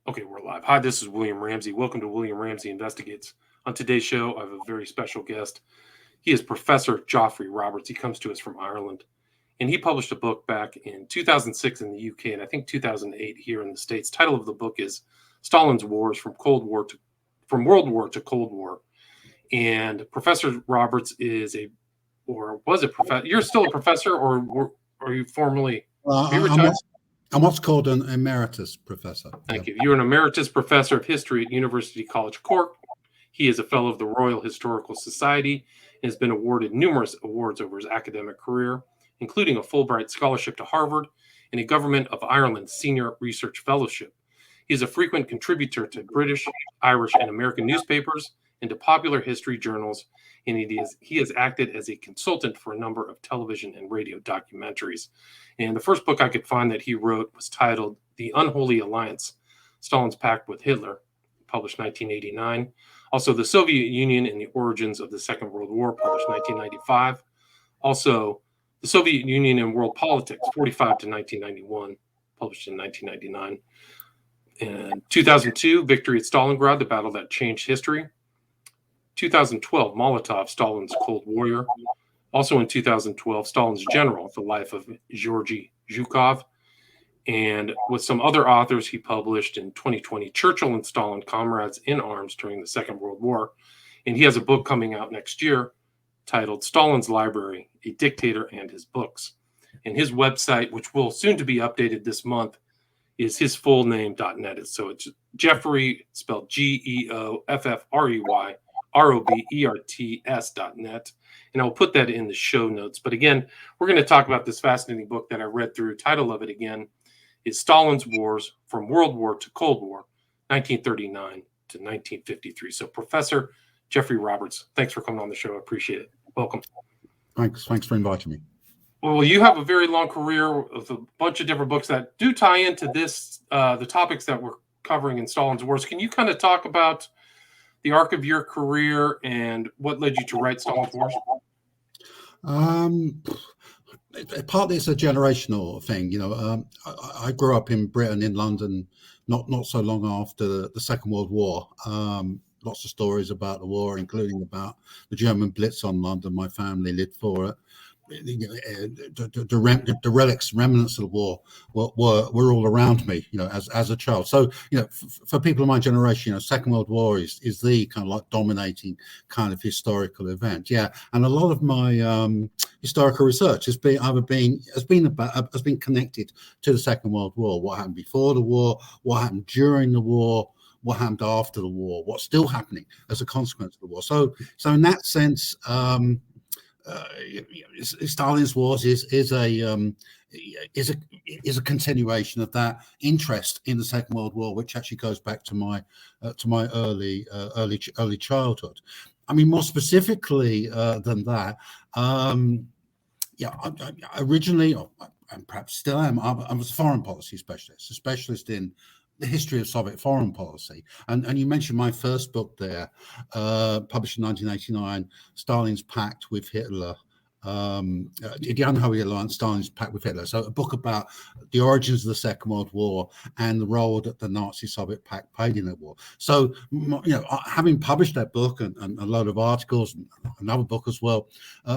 Okay, we're live. Hi, this is William Ramsey. Welcome to William Ramsey Investigates. On today's show, I have a very special guest. He is Professor Geoffrey Roberts. He comes to us from Ireland, and he published a book back in 2006 in the UK and I think 2008 here in the States. Title of the book is Stalin's Wars from World War to Cold War. And Professor Roberts is was a professor. You're still a professor, or are you formerly? Well, Are you retired? I'm what's called an emeritus professor. Thank you. You're an emeritus professor of history at University College Cork. He is a fellow of the Royal Historical Society and has been awarded numerous awards over his academic career, including a Fulbright scholarship to Harvard and a Government of Ireland Senior Research Fellowship. He is a frequent contributor to British, Irish, and American newspapers and to popular history journals, and he has acted as a consultant for a number of television and radio documentaries. And the first book I could find that he wrote was titled The Unholy Alliance, Stalin's Pact with Hitler, published 1989. Also, The Soviet Union and the Origins of the Second World War, published 1995. Also, The Soviet Union and World Politics, 45 to 1991, published in 1999. In 2002, Victory at Stalingrad, the battle that changed history. 2012, Molotov, Stalin's Cold Warrior. Also in 2012, Stalin's General, The Life of Georgy Zhukov. And with some other authors, he published in 2020, Churchill and Stalin, Comrades in Arms During the Second World War. And he has a book coming out next year titled Stalin's Library, A Dictator and His Books. And his website, which will soon to be updated this month, is hisfullname.net. So it's Geoffrey, spelled Geoffrey, Roberts.net. And I'll put that in the show notes. But again, we're going to talk about this fascinating book that I read through. Title of it again is Stalin's Wars from World War to Cold War, 1939 to 1953. So Professor Geoffrey Roberts, thanks for coming on the show. I appreciate it. Welcome. Thanks for inviting me. Well, you have a very long career with a bunch of different books that do tie into this, the topics that we're covering in Stalin's Wars. Can you kind of talk about the arc of your career and what led you to write Stalin's Wars? Partly it's a generational thing. I grew up in Britain, in London, not so long after the Second World War. Lots of stories about the war, including about the German Blitz on London. My family lived for it. The relics, remnants of the war were all around me, as a child. So, for people of my generation, Second World War is the kind of like dominating kind of historical event. Yeah, and a lot of my historical research has been connected to the Second World War. What happened before the war? What happened during the war? What happened after the war? What's still happening as a consequence of the war? So in that sense. Stalin's Wars is a continuation of that interest in the Second World War, which actually goes back to my early childhood. I mean, more specifically than that, I originally, and perhaps still am, I was a foreign policy specialist, a specialist in the history of Soviet foreign policy. And you mentioned my first book there, published in 1989, Stalin's Pact with Hitler. The Unholy Alliance, Stalin's Pact with Hitler. So a book about the origins of the Second World War and the role that the Nazi-Soviet pact played in that war. So, having published that book and a load of articles, and another book as well,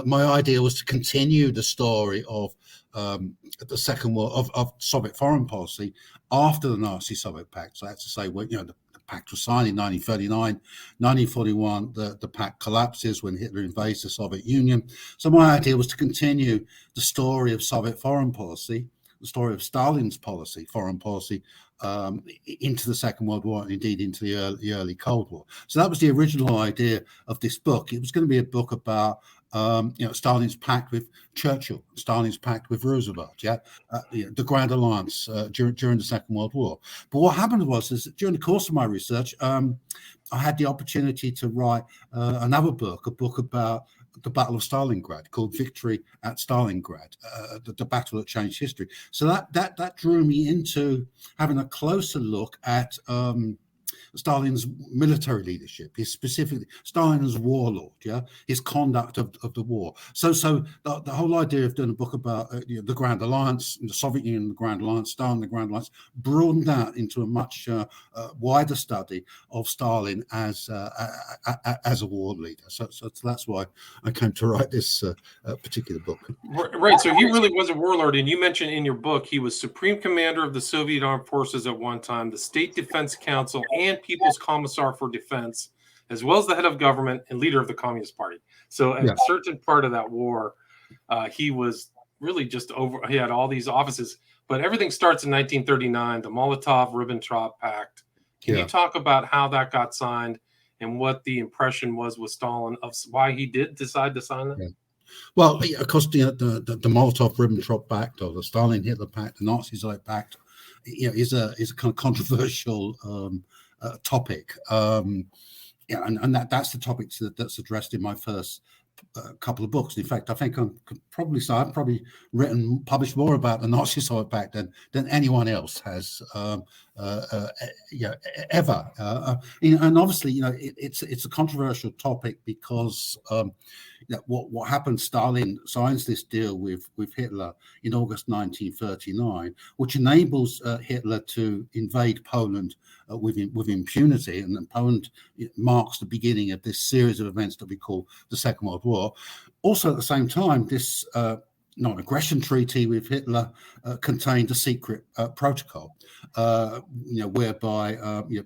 my idea was to continue the story of the Second War of Soviet foreign policy after the Nazi-Soviet pact. So that's to say, the pact was signed in 1939, 1941, the pact collapses when Hitler invades the Soviet Union. So my idea was to continue the story of Soviet foreign policy, the story of Stalin's foreign policy, into the Second World War and indeed into the early Cold War. So that was the original idea of this book. It was going to be a book about Stalin's pact with Churchill, Stalin's pact with Roosevelt, the Grand Alliance during the Second World War. But what happened was that during the course of my research, I had the opportunity to write another book, a book about the Battle of Stalingrad, called Victory at Stalingrad, the battle that changed history. So that drew me into having a closer look at Stalin's military leadership, Stalin's warlord, his conduct of the war. So the whole idea of doing a book about the Grand Alliance, the Soviet Union, the Grand Alliance, Stalin, the Grand Alliance, broadened that into a much wider study of Stalin as a war leader. So that's why I came to write this particular book. Right. So he really was a warlord, and you mentioned in your book he was Supreme Commander of the Soviet Armed Forces at one time, the State Defense Council, and People's Commissar for Defense, as well as the head of government and leader of the Communist Party. So at a certain part of that war, he was really just over. He had all these offices, but everything starts in 1939, the Molotov-Ribbentrop Pact. Can you talk about how that got signed and what the impression was with Stalin of why he did decide to sign that? Yeah. Well, of course, the Molotov-Ribbentrop Pact, or the Stalin-Hitler Pact, the Nazi-Soviet Pact, is a kind of controversial topic. And that's the topic that's addressed in my first couple of books. In fact, I think I've probably published more about the Nazi-Soviet Pact than anyone else has ever. And obviously, it's a controversial topic because what happened? Stalin signs this deal with Hitler in August 1939, which enables Hitler to invade Poland with impunity, and then Poland marks the beginning of this series of events that we call the Second World War. Also, at the same time, this non-aggression treaty with Hitler contained a secret protocol, whereby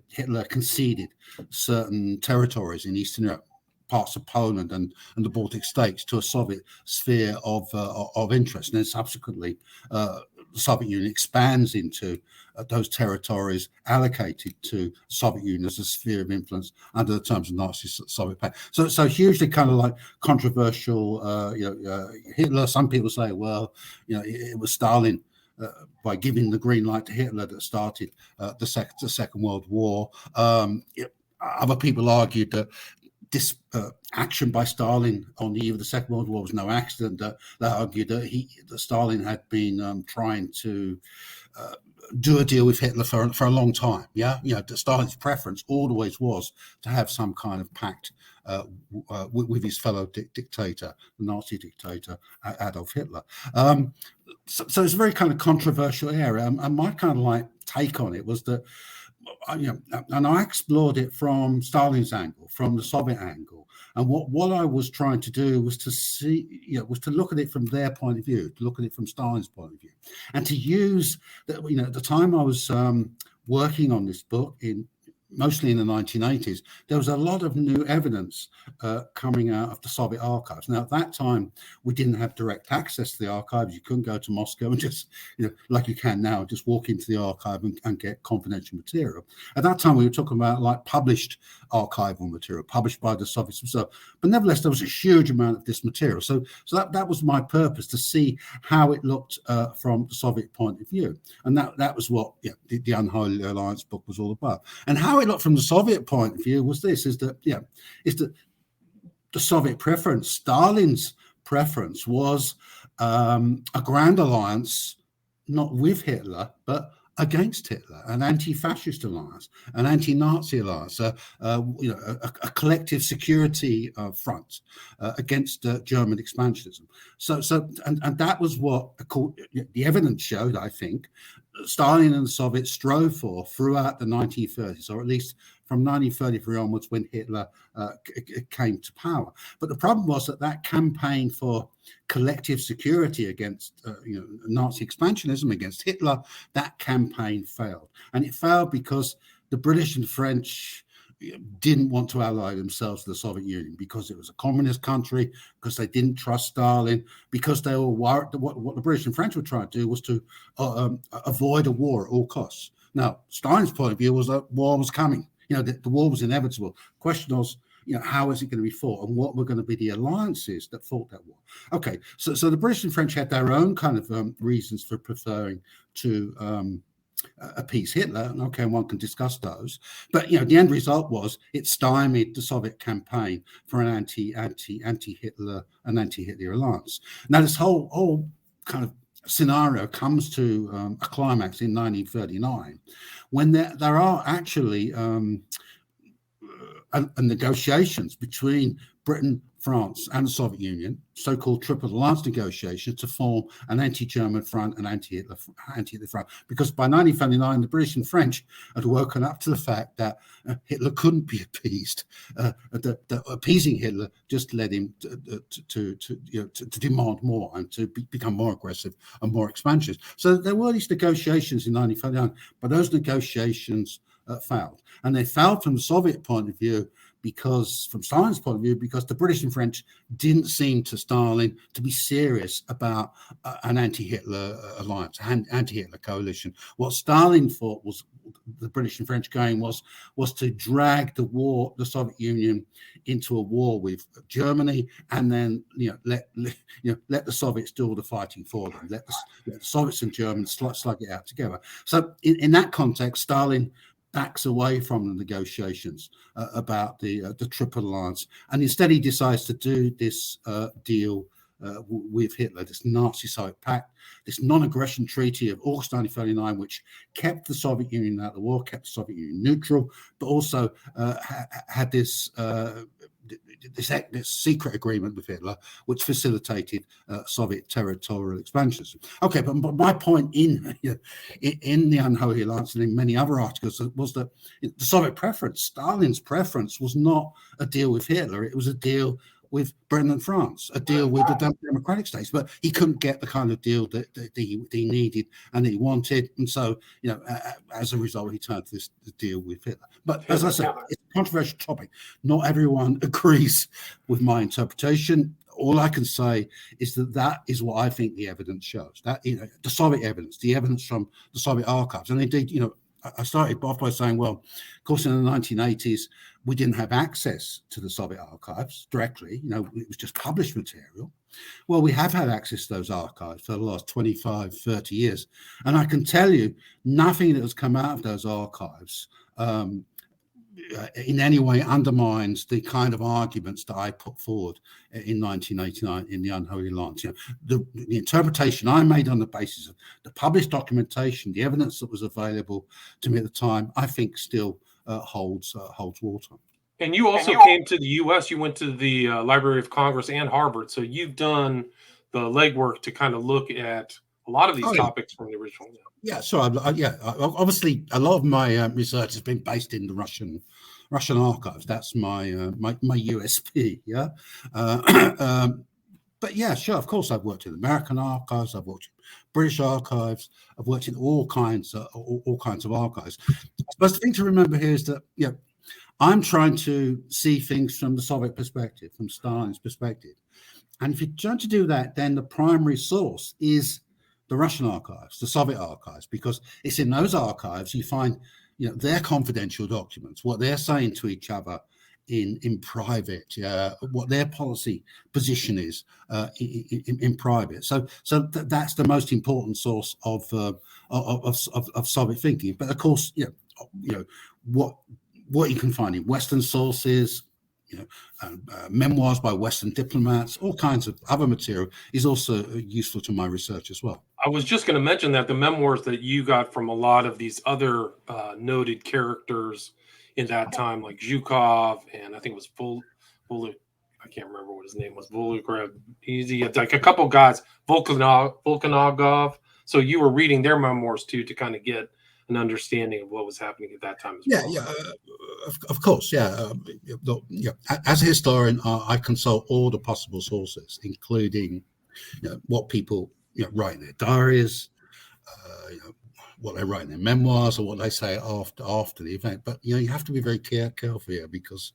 Hitler conceded certain territories in Eastern Europe, parts of Poland and the Baltic states, to a Soviet sphere of interest. And then subsequently, the Soviet Union expands into those territories allocated to the Soviet Union as a sphere of influence under the terms of Nazi-Soviet Pact. So hugely kind of like controversial. Hitler. Some people say, well, it was Stalin by giving the green light to Hitler that started the Second World War. Other people argued that this action by Stalin on the eve of the Second World War was no accident. They argued that Stalin had been trying to do a deal with Hitler for a long time. Stalin's preference always was to have some kind of pact with his fellow dictator, the Nazi dictator Adolf Hitler. So it's a very kind of controversial area. And my kind of like take on it was that, and I explored it from Stalin's angle, from the Soviet angle. And what I was trying to do was to see, was to look at it from their point of view, to look at it from Stalin's point of view, and to use that. At the time I was working on this book, mostly in the 1980s, there was a lot of new evidence coming out of the Soviet archives. Now, at that time, we didn't have direct access to the archives. You couldn't go to Moscow and just, like you can now, just walk into the archive and get confidential material. At that time, we were talking about like published archival material, published by the Soviets themselves. But nevertheless, there was a huge amount of this material. So that was my purpose, to see how it looked from the Soviet point of view. And that was what the Unholy Alliance book was all about. And how it looked from the Soviet point of view was this: is that the Soviet preference, Stalin's preference, was a grand alliance, not with Hitler, but against Hitler, an anti-fascist alliance, an anti-Nazi alliance, a collective security front against German expansionism. And that was what the evidence showed, I think, Stalin and the Soviets strove for throughout the 1930s, or at least from 1933 onwards, when Hitler came to power. But the problem was that campaign for collective security against Nazi expansionism, against Hitler, that campaign failed. And it failed because the British and French didn't want to ally themselves to the Soviet Union, because it was a communist country, because they didn't trust Stalin, because they were worried that what the British and French were trying to do was to avoid a war at all costs. Now, Stalin's point of view was that war was coming. The war was inevitable. The question was, how is it going to be fought, and what were going to be the alliances that fought that war? Okay, so the British and French had their own kind of reasons for preferring to appease Hitler, and okay, one can discuss those. But the end result was it stymied the Soviet campaign for an anti-Hitler alliance. Now, this whole kind of scenario comes to a climax in 1939, when there are actually negotiations between Britain, France, and the Soviet Union, so-called Triple Alliance negotiations, to form an anti-German front and anti-Hitler front. Because by 1939, the British and French had woken up to the fact that Hitler couldn't be appeased. That appeasing Hitler just led him to demand more and to become more aggressive and more expansionist. So there were these negotiations in 1939, but those negotiations failed. And they failed from the Soviet point of view from Stalin's point of view, because the British and French didn't seem to Stalin to be serious about an anti-Hitler alliance, an anti-Hitler coalition. What Stalin thought was the British and French going was to drag the Soviet Union into a war with Germany, and then let the Soviets do all the fighting for them. Let the Soviets and Germans slug it out together. So in that context, Stalin backs away from the negotiations about the Triple Alliance, and instead he decides to do this deal with Hitler, this Nazi-Soviet pact, this non-aggression treaty of August 1939, which kept the Soviet Union out of the war, kept the Soviet Union neutral, but also had this secret agreement with Hitler, which facilitated Soviet territorial expansions. Okay, but my point in the Unholy Alliance and in many other articles was that the Soviet preference, Stalin's preference, was not a deal with Hitler; it was a deal with Britain and France, a deal with the democratic states. But he couldn't get the kind of deal that he needed and he wanted, and so as a result, he turned to this deal with Hitler. But as I said, it's a controversial topic. Not everyone agrees with my interpretation. All I can say is that is what I think the evidence shows. That the Soviet evidence, the evidence from the Soviet archives, and indeed, I started off by saying, well, of course, in the 1980s, we didn't have access to the Soviet archives directly. It was just published material. Well, we have had access to those archives for the last 25, 30 years. And I can tell you, nothing that has come out of those archives in any way undermines the kind of arguments that I put forward in 1989 in the Unholy Alliance. The interpretation I made on the basis of the published documentation, the evidence that was available to me at the time, I think still holds water. And you also came to the U.S. You went to the Library of Congress and Harvard, so you've done the legwork to kind of look at a lot of these topics from the original. Yeah, so obviously a lot of my research has been based in the Russian archives. That's my USP. Yeah, but yeah, sure. Of course, I've worked in American archives. I've worked in British archives. I've worked in all kinds of archives. I suppose the thing to remember here is that I'm trying to see things from the Soviet perspective, from Stalin's perspective, and if you're trying to do that, then the primary source is the Russian archives, the Soviet archives, because it's in those archives you find, their confidential documents, what they're saying to each other in private, what their policy position is in private. So that's the most important source of Soviet thinking. But of course, what you can find in Western sources, memoirs by Western diplomats, all kinds of other material is also useful to my research as well. I was just going to mention that the memoirs that you got from a lot of these other noted characters in that time, like Zhukov, and I think it was I can't remember what his name was, Volograd, like a couple guys, Volkanogov. So you were reading their memoirs too to kind of get an understanding of what was happening at that time as well. Of course, As a historian, I consult all the possible sources, including what people write in their diaries, what they write in their memoirs, or what they say after the event. But you have to be very careful here, because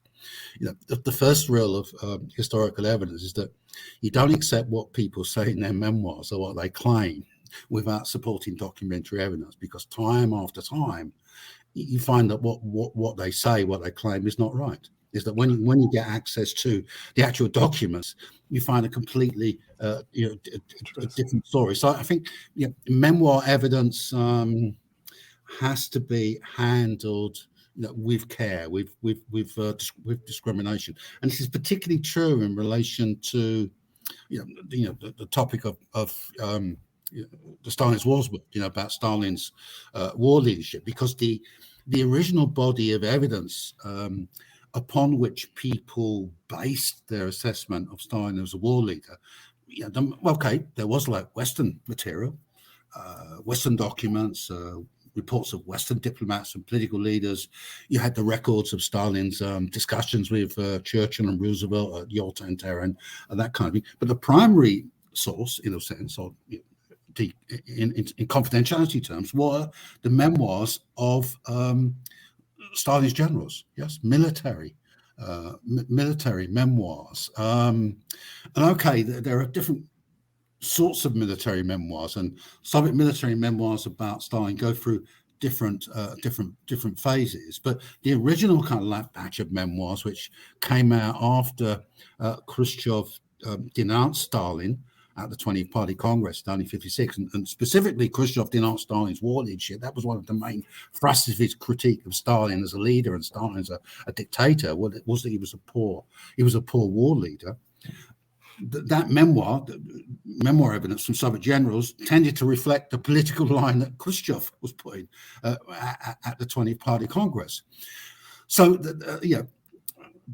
the first rule of historical evidence is that you don't accept what people say in their memoirs or what they claim without supporting documentary evidence, because time after time you find that what they say, what they claim is not right. Is that when you get access to the actual documents, you find a completely a different story. So I think memoir evidence has to be handled with care, with discrimination, and this is particularly true in relation to the topic of the Stalin's Wars book, about Stalin's war leadership, because the original body of evidence upon which people based their assessment of Stalin as a war leader, okay, there was like Western material, Western documents, reports of Western diplomats and political leaders. You had the records of Stalin's discussions with Churchill and Roosevelt at Yalta and Tehran, and that kind of thing. But the primary source, in a sense, or in confidentiality terms, were the memoirs of Stalin's generals. Yes, military memoirs. And okay, there are different sorts of military memoirs, and Soviet military memoirs about Stalin go through different phases. But the original kind of like batch of memoirs, which came out after Khrushchev denounced Stalin at the 20th Party Congress in 1956, and specifically Khrushchev denounced Stalin's war leadership. That was one of the main thrusts of his critique of Stalin as a leader and Stalin as a dictator. Well, it was that he was a poor war leader. That memoir evidence from Soviet generals tended to reflect the political line that Khrushchev was putting at the 20th Party Congress. So,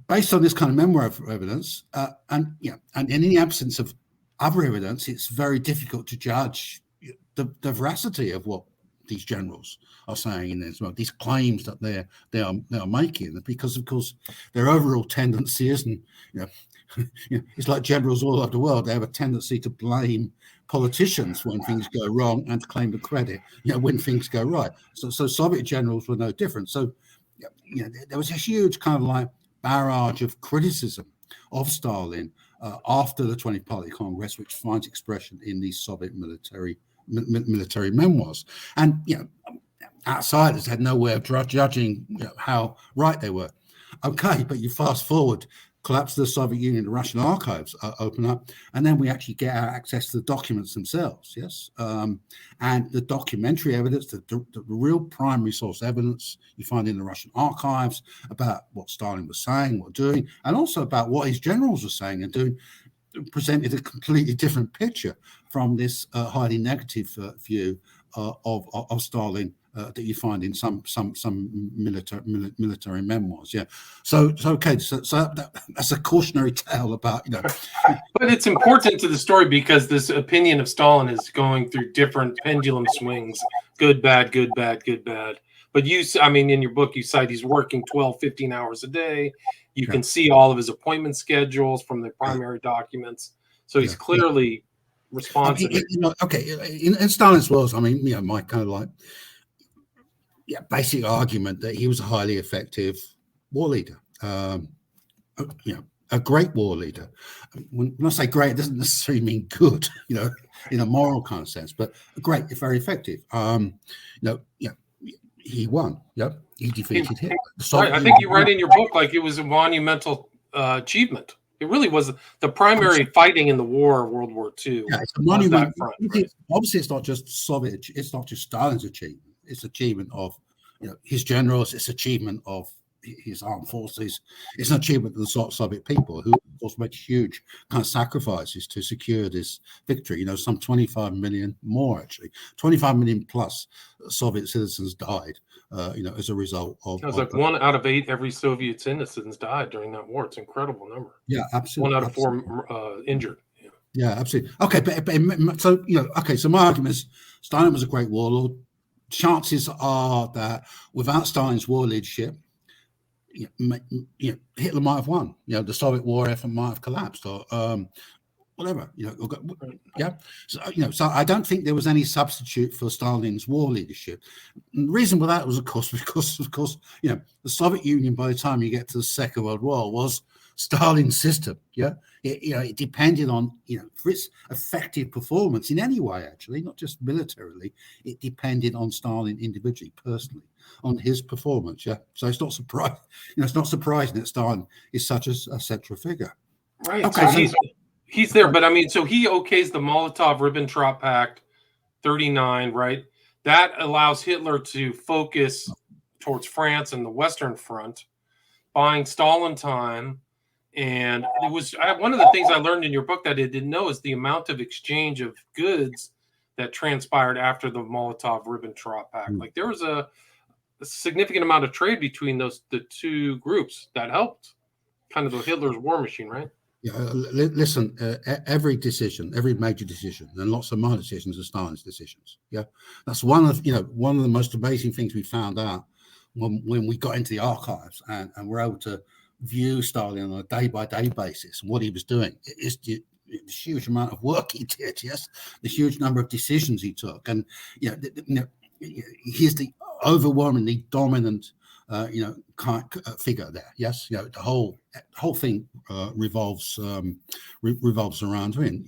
based on this kind of memoir evidence, and in the absence of other evidence, it's very difficult to judge the veracity of what these generals are saying in this, these claims that they are making, because of course their overall tendency isn't, it's like generals all over the world. They have a tendency to blame politicians when things go wrong and to claim the credit, when things go right. So Soviet generals were no different. So, there was a huge kind of like barrage of criticism of Stalin after the 20th Party Congress, which finds expression in these Soviet military memoirs. And outsiders had no way of judging how right they were. Okay, but you fast forward, collapse of the Soviet Union, the Russian archives open up, and then we actually get our access to the documents themselves, yes? And the documentary evidence, the real primary source evidence you find in the Russian archives about what Stalin was saying, what doing, and also about what his generals were saying and doing, presented a completely different picture from this highly negative view of Stalin that you find in some military memoirs. Yeah. So okay. So that's a cautionary tale about But it's important to the story because this opinion of Stalin is going through different pendulum swings: good, bad, good, bad, good, bad. But in your book, you cite he's working 12, 15 hours a day. You can see all of his appointment schedules from the primary documents. So he's clearly responsive. In Stalin's words, my kind of like basic argument that he was a highly effective war leader, a great war leader. When I say great, it doesn't necessarily mean good, in a moral kind of sense, but great, very effective. He won. Yep, he defeated Hitler. I think you write in your book like it was a monumental achievement. It really was the primary fighting in the war, World War II. Yeah, it's a monument. Obviously, it's not just Soviet. It's not just Stalin's achievement. It's achievement of his generals. It's achievement of his armed forces. It's an achievement of the Soviet people, who of course made huge kind of sacrifices to secure this victory. Some 25 million more, actually, 25 million plus Soviet citizens died. As a result of. It was like 1 out of 8 every Soviet citizens died during that war. It's an incredible number. Yeah, absolutely. 1 out of 4 injured. Yeah, absolutely. Okay, but so so my argument is Stalin was a great warlord. Chances are that without Stalin's war leadership, Hitler might have won. The Soviet war effort might have collapsed, or whatever. Yeah. So I don't think there was any substitute for Stalin's war leadership. And the reason for that was, because the Soviet Union, by the time you get to the Second World War, was Stalin's system. Yeah. It depended on, for its effective performance in any way, actually, not just militarily. It depended on Stalin individually, personally, on his performance. Yeah. So it's not surprising. It's not surprising that Stalin is such a central figure. Right. Okay. So he's there, but so he okays the Molotov-Ribbentrop Pact 39, right? That allows Hitler to focus towards France and the Western Front, buying Stalin time. And it was one of the things I learned in your book that I didn't know is the amount of exchange of goods that transpired after the Molotov-Ribbentrop Pact. Like there was a significant amount of trade between the two groups that helped kind of the Hitler's war machine, right? Yeah, listen, every decision, every major decision, and lots of minor decisions are Stalin's decisions. Yeah, that's one of the most amazing things we found out when we got into the archives and we're able to view Stalin on a day-by-day basis and what he was doing. It's the huge amount of work he did. Yes, the huge number of decisions he took, and he's the overwhelmingly dominant figure there. Yes, the whole thing revolves around him.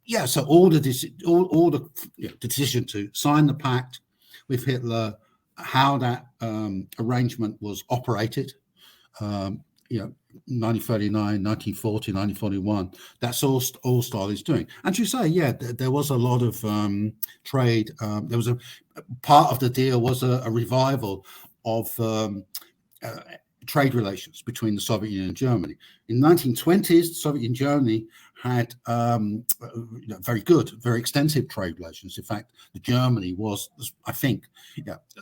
Yeah. So all the decision to sign the pact with Hitler, how that arrangement was operated, 1939, 1940, 1941. That's all Stalin's doing. And you say, there was a lot of trade. There was a part of the deal was a revival of trade relations between the Soviet Union and Germany. In the 1920s, Soviet Union and Germany had very good, very extensive trade relations. In fact, Germany was, I think,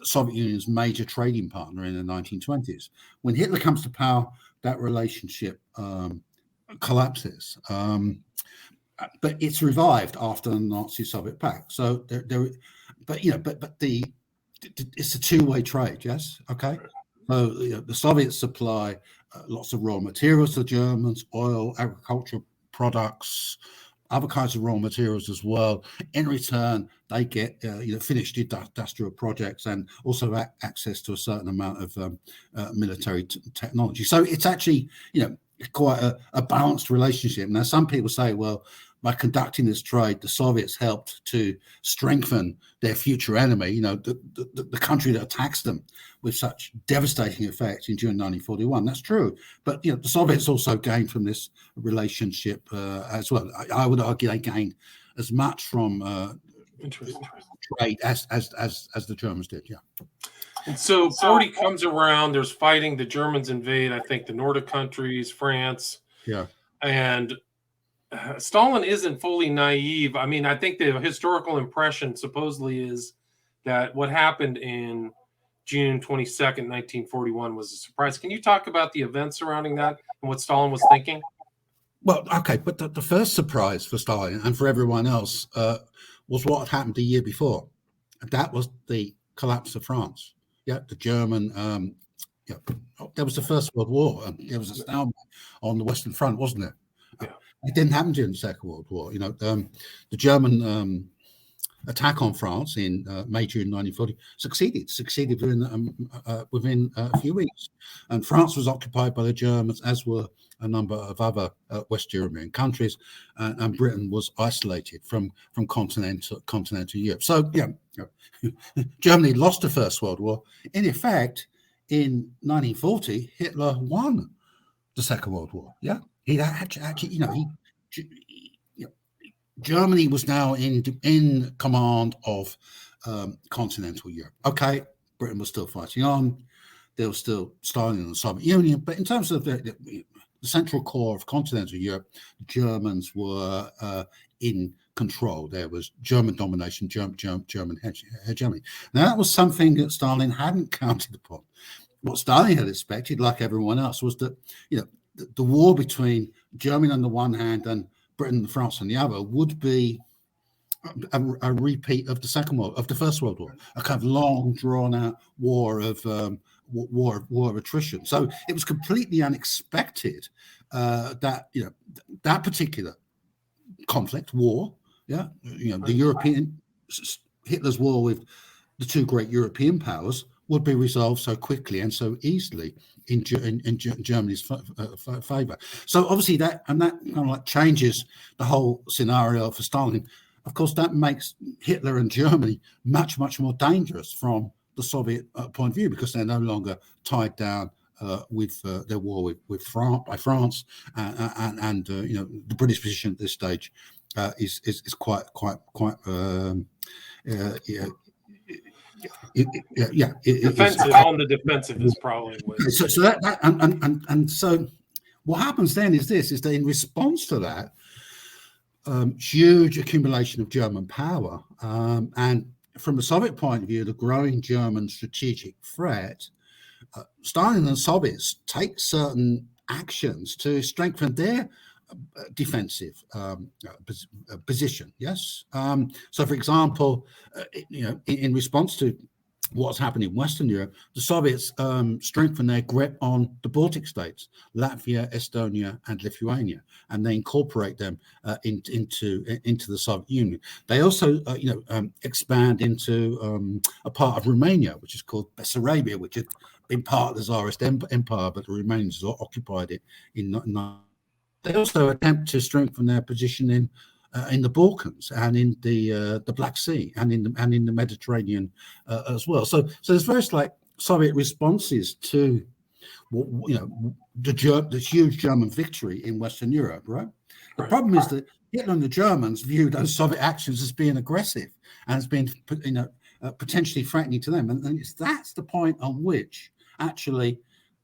Soviet Union's major trading partner in the 1920s. When Hitler comes to power, that relationship collapses. But it's revived after the Nazi-Soviet pact. So it's a two-way trade. Yes. Okay. So the Soviets supply lots of raw materials to the Germans, oil, agricultural products, other kinds of raw materials as well. In return, they get finished industrial projects and also access to a certain amount of military technology. So it's actually quite a balanced relationship. Now, some people say, well, by conducting this trade, the Soviets helped to strengthen their future enemy, the country that attacks them with such devastating effects in June 1941. That's true. But, the Soviets also gained from this relationship as well. I would argue they gained as much from trade as the Germans did, yeah. And so 40 comes around, there's fighting, the Germans invade, I think, the Nordic countries, France. Yeah. And Stalin isn't fully naive. I mean, I think the historical impression supposedly is that what happened in June 22nd, 1941 was a surprise. Can you talk about the events surrounding that and what Stalin was thinking? Well, okay, but the first surprise for Stalin and for everyone else was what had happened the year before. And that was the collapse of France. Yeah, the German, there was the First World War. And there was a stalemate on the Western Front, wasn't it? Yeah. It didn't happen during the Second World War. The German attack on France in May, June 1940 succeeded within a few weeks. And France was occupied by the Germans, as were a number of other West European countries, and Britain was isolated from continental Europe. So, Germany lost the First World War. In effect, in 1940, Hitler won the Second World War. Yeah. He actually, Germany was now in command of continental Europe. Okay, Britain was still fighting on. There was still Stalin and the Soviet Union, but in terms of the central core of continental Europe, the Germans were in control. There was German domination, German hegemony. Now that was something that Stalin hadn't counted upon. What Stalin had expected, like everyone else, was that the war between Germany on the one hand and Britain and France on the other would be a repeat of the First World War, a kind of long, drawn-out war of attrition. So it was completely unexpected that that particular conflict, war, the Hitler's war with the two great European powers would be resolved so quickly and so easily in Germany's favor. So obviously that kind of like changes the whole scenario for Stalin. Of course, that makes Hitler and Germany much, much more dangerous from the Soviet point of view, because they're no longer tied down with their war with France, and the British position at this stage is quite defensive on the defensive is probably what. So that and so what happens then is that in response to that huge accumulation of German power and from the Soviet point of view, the growing German strategic threat, Stalin and the Soviets take certain actions to strengthen their defensive position. Yes. So, for example, in response to what's happened in Western Europe, the Soviets strengthened their grip on the Baltic states, Latvia, Estonia, and Lithuania, and they incorporate them into the Soviet Union. They also, expand into a part of Romania, which is called Bessarabia, which had been part of the Tsarist Empire, but the Romanians occupied it They also attempt to strengthen their position in the Balkans and in the Black Sea and in the Mediterranean as well. So there's various Soviet responses to the huge German victory in Western Europe. Right. The problem is that Hitler and the Germans viewed those Soviet actions as being aggressive and as being potentially threatening to them, and that's the point on which actually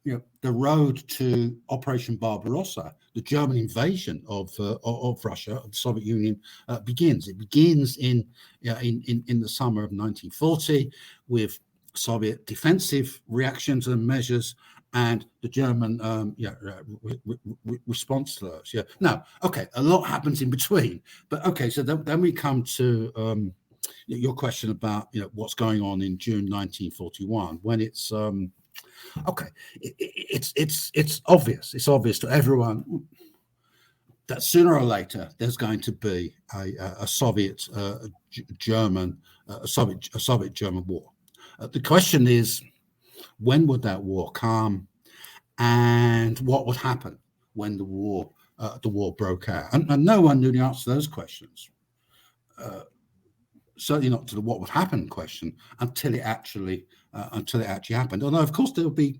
the road to Operation Barbarossa, the German invasion of Russia, of the Soviet Union, begins. It begins in the summer of 1940 with Soviet defensive reactions and measures, and the German response to those. Yeah. Now, okay, a lot happens in between, but okay. So then we come to your question about what's going on in June 1941 when it's. Okay, it's obvious. It's obvious to everyone that sooner or later there's going to be a Soviet German war. The question is, when would that war come, and what would happen when the war broke out? And no one knew the answer to those questions. Certainly not to the what would happen question until it actually happened. Although, of course, there will be,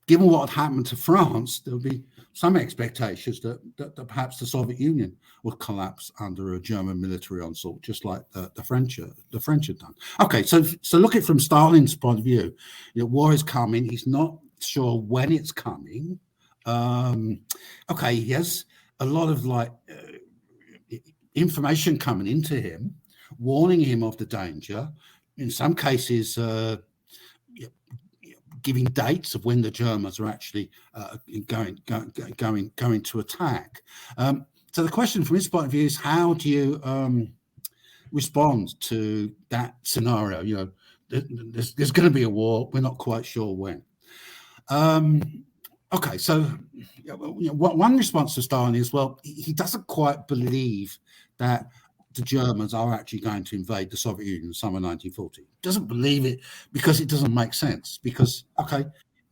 given what had happened to France, there will be some expectations that perhaps the Soviet Union would collapse under a German military onslaught, just like the French had done. Okay, so look at it from Stalin's point of view. War is coming. He's not sure when it's coming. Okay, he has a lot of information coming into him, warning him of the danger. In some cases, giving dates of when the Germans are actually going to attack. So the question from his point of view is, how do you respond to that scenario? There's going to be a war. We're not quite sure when. Okay, so one response to Stalin is, well, he doesn't quite believe that the Germans are actually going to invade the Soviet Union in summer 1940. He doesn't believe it because it doesn't make sense. Because, okay,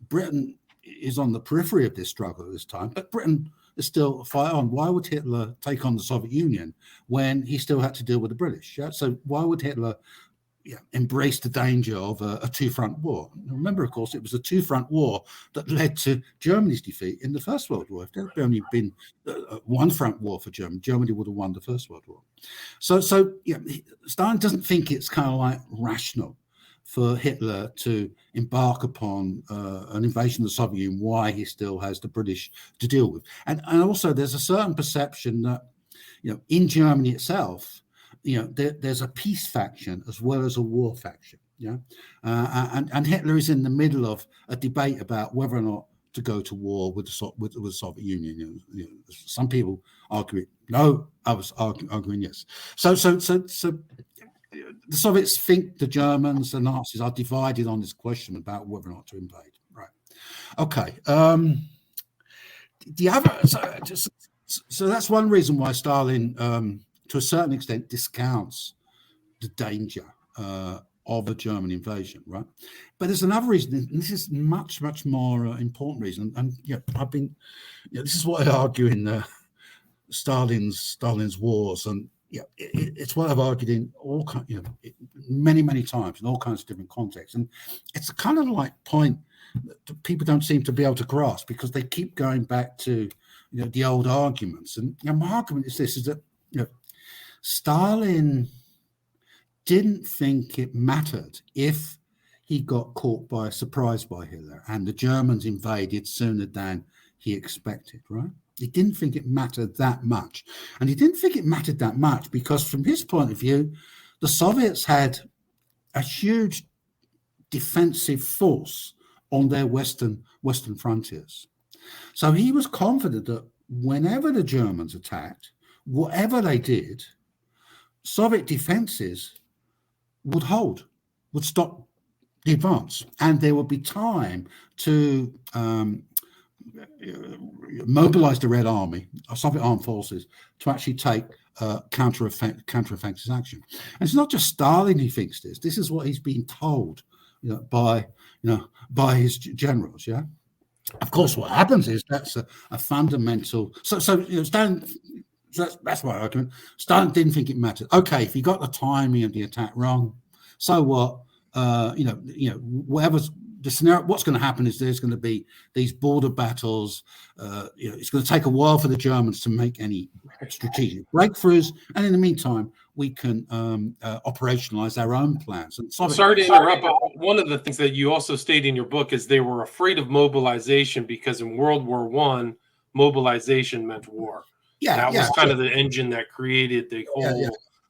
Britain is on the periphery of this struggle at this time, but Britain is still a fight on. Why would Hitler take on the Soviet Union when he still had to deal with the British? Yeah? So why would Hitler embrace the danger of a two-front war? Remember, of course, it was a two-front war that led to Germany's defeat in the First World War. If there had only been one front war for Germany, Germany would have won the First World War. So Stalin doesn't think it's kind of rational for Hitler to embark upon an invasion of the Soviet Union. Why he still has the British to deal with, and also there's a certain perception that in Germany itself, there's a peace faction as well as a war faction. And Hitler is in the middle of a debate about whether or not to go to war with the Soviet Union. Some people argue it no, others arguing yes. So the Soviets think the Germans and Nazis are divided on this question about whether or not to invade. Right. Okay. The other, so that's one reason why Stalin, to a certain extent, discounts the danger of a German invasion, right? But there's another reason, and this is much more important reason. And I've been, this is what I argue in Stalin's wars, and it's what I've argued in all many times in all kinds of different contexts. And it's a kind of point that people don't seem to be able to grasp because they keep going back to the old arguments. And my argument is this: is that Stalin didn't think it mattered if he got caught by surprise by Hitler and the Germans invaded sooner than he expected, right? He didn't think it mattered that much. And he didn't think it mattered that much because from his point of view, the Soviets had a huge defensive force on their western frontiers. So he was confident that whenever the Germans attacked, whatever they did, Soviet defenses would hold, would stop the advance, and there would be time to mobilize the Red Army, Soviet armed forces, to actually take counteroffensive action. And it's not just Stalin who thinks this. This is what he's been told, by his generals. Yeah. Of course, what happens is that's a fundamental. So Stalin. So that's my argument. Stalin didn't think it mattered. Okay, if you got the timing of the attack wrong, so what? Whatever's the scenario, what's going to happen is there's going to be these border battles. It's going to take a while for the Germans to make any strategic breakthroughs, and in the meantime, we can operationalize our own plans. And sorry to interrupt, but one of the things that you also state in your book is they were afraid of mobilization because in World War I, mobilization meant war. Yeah, that was kind of the engine that created the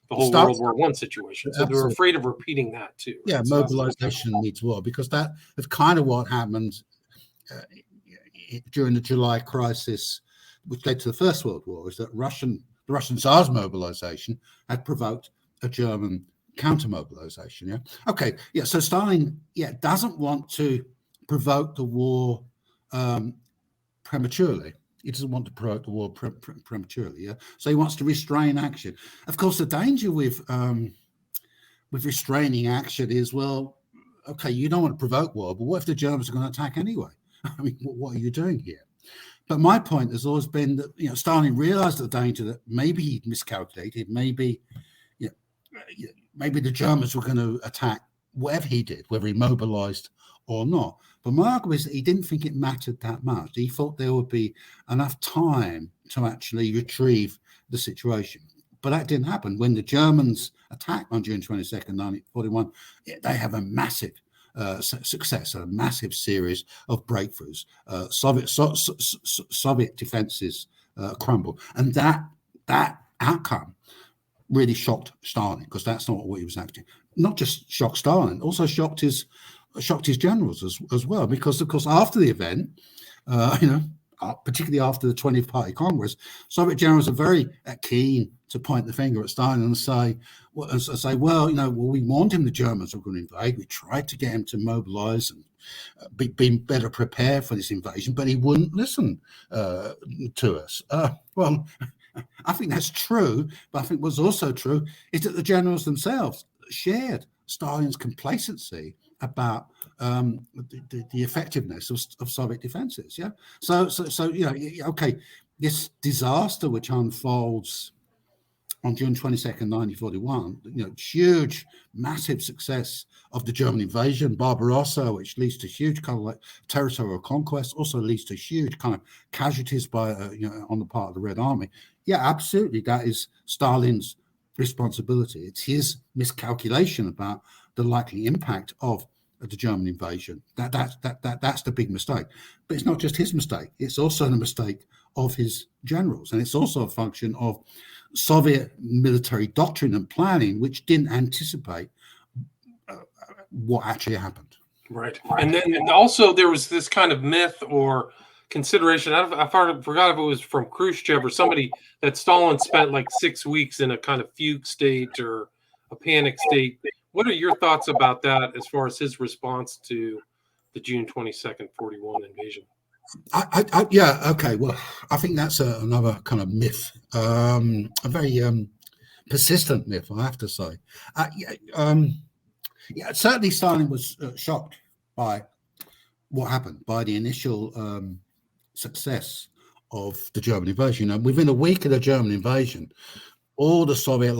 whole World War I situation. So they were afraid of repeating that too. Right? Yeah, so mobilization needs war, because that's kind of what happened during the July crisis, which led to the First World War, is that the Russian Tsar's mobilization had provoked a German counter-mobilization. Yeah. Okay. Yeah. So Stalin, doesn't want to provoke the war prematurely. He doesn't want to provoke the war prematurely. Yeah. So he wants to restrain action. Of course, the danger with restraining action is, well, okay, you don't want to provoke war, but what if the Germans are going to attack anyway? I mean, what are you doing here? But my point has always been that Stalin realized the danger, that maybe he'd miscalculated, maybe the Germans were going to attack whatever he did, whether he mobilized or not. But my argument is that he didn't think it mattered that much. He thought there would be enough time to actually retrieve the situation. But that didn't happen. When the Germans attacked on June 22nd, 1941, they have a massive success, a massive series of breakthroughs. Soviet defenses crumble. And that outcome really shocked Stalin, because that's not what he was acting. Not just shocked Stalin, also shocked his generals as well, because of course after the event, particularly after the 20th Party Congress, Soviet generals are very keen to point the finger at Stalin and say, well, we warned him the Germans were going to invade. We tried to get him to mobilize and be better prepared for this invasion, but he wouldn't listen to us. Well, I think that's true, but I think what's also true is that the generals themselves shared Stalin's complacency about the effectiveness of Soviet defenses. Yeah. So okay, this disaster which unfolds on June 22nd, 1941, huge, massive success of the German invasion, Barbarossa, which leads to huge kind of like territorial conquest, also leads to huge kind of casualties by on the part of the Red Army. Yeah, absolutely, that is Stalin's responsibility. It's his miscalculation about the likely impact of the German invasion. That's the big mistake. But it's not just his mistake. It's also the mistake of his generals, and it's also a function of Soviet military doctrine and planning, which didn't anticipate what actually happened. Right. And then also there was this kind of myth or consideration. I forgot if it was from Khrushchev or somebody, that Stalin spent like 6 weeks in a kind of fugue state or a panic state. What are your thoughts about that as far as his response to the June 22nd, 41 invasion? Okay. Well, I think that's another kind of myth, a very persistent myth, I have to say. Certainly Stalin was shocked by what happened, by the initial success of the German invasion. Within a week of the German invasion, all the Soviet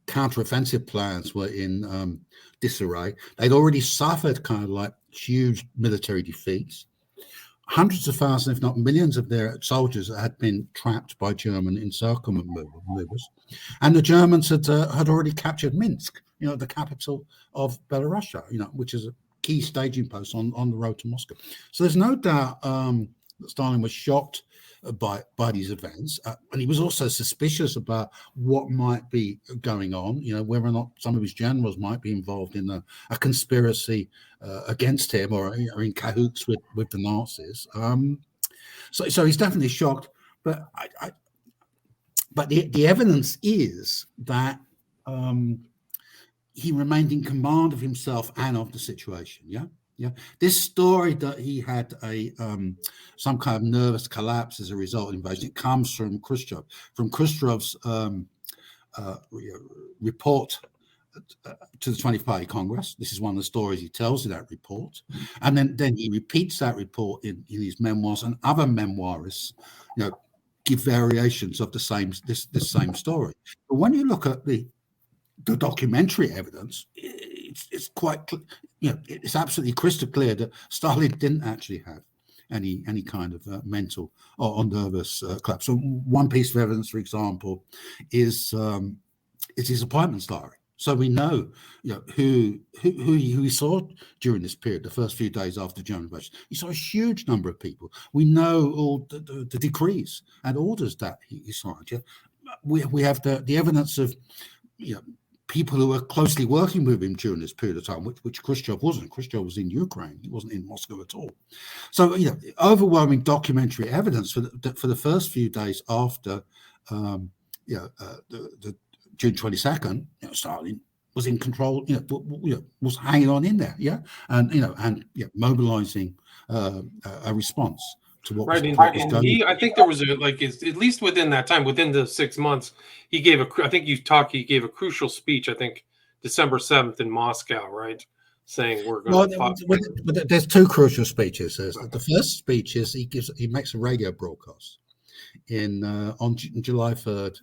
counteroffensive plans were in disarray. They'd already suffered kind of like huge military defeats. Hundreds of thousands, if not millions, of their soldiers had been trapped by German encirclement maneuvers, and the Germans had already captured Minsk, the capital of Belarusia, which is a key staging post on the road to Moscow. So there's no doubt that Stalin was shocked by these events, and he was also suspicious about what might be going on. Whether or not some of his generals might be involved in a conspiracy against him, or in cahoots with the Nazis. So he's definitely shocked, but but the evidence is that he remained in command of himself and of the situation. Yeah. This story that he had some kind of nervous collapse as a result of the invasion, it comes from Khrushchev. From Khrushchev's report to the 20th Party Congress. This is one of the stories he tells in that report. And then he repeats that report in his memoirs, and other memoirists, give variations of the same story. But when you look at the documentary evidence, it's quite, it's absolutely crystal clear that Stalin didn't actually have any kind of mental or nervous collapse. So one piece of evidence, for example, is his appointments diary. So we know, who he saw during this period, the first few days after the German invasion. He saw a huge number of people. We know all the decrees and orders that he signed. Yeah? We have the evidence of, people who were closely working with him during this period of time, which Khrushchev wasn't. Khrushchev was in Ukraine; he wasn't in Moscow at all. So, overwhelming documentary evidence for the first few days after, the June 22nd, Stalin was in control. Was hanging on in there, and mobilizing a response to what was going on. I think there was at least within that time, within the 6 months, he gave he gave a crucial speech. I think December 7th in Moscow, right? Saying we're going to fight. But there's two crucial speeches. The first speech is he makes a radio broadcast on July 3rd.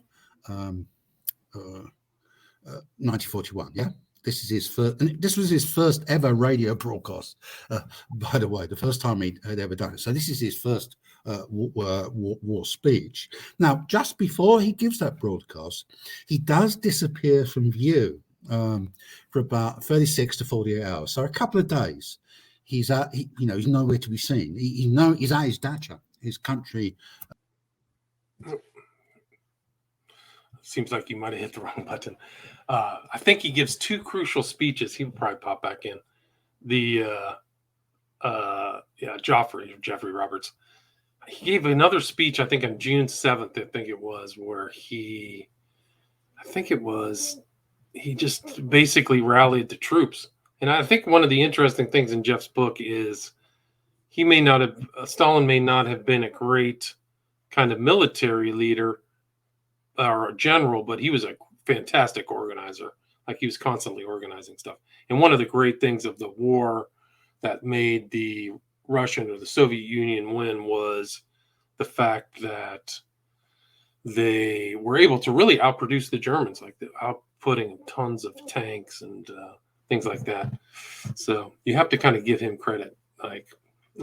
1941. Yeah, this is his first, and this was his first ever radio broadcast. By the way, the first time he'd ever done it. So this is his first war speech. Now, just before he gives that broadcast, he does disappear from view for about 36 to 48 hours. So a couple of days, he's nowhere to be seen. He's at his dacha, his country. Seems like you might have hit the wrong button. I think he gives two crucial speeches. He'll probably pop back in. Geoffrey Roberts. He gave another speech, I think on June 7th, I think it was, where he just basically rallied the troops. And I think one of the interesting things in Jeff's book is Stalin may not have been a great kind of military leader or a general, but he was a fantastic organizer. Like, he was constantly organizing stuff. And one of the great things of the war that made the Russian or the Soviet Union win was the fact that they were able to really outproduce the Germans, like outputting tons of tanks and things like that. So you have to kind of give him credit. Like,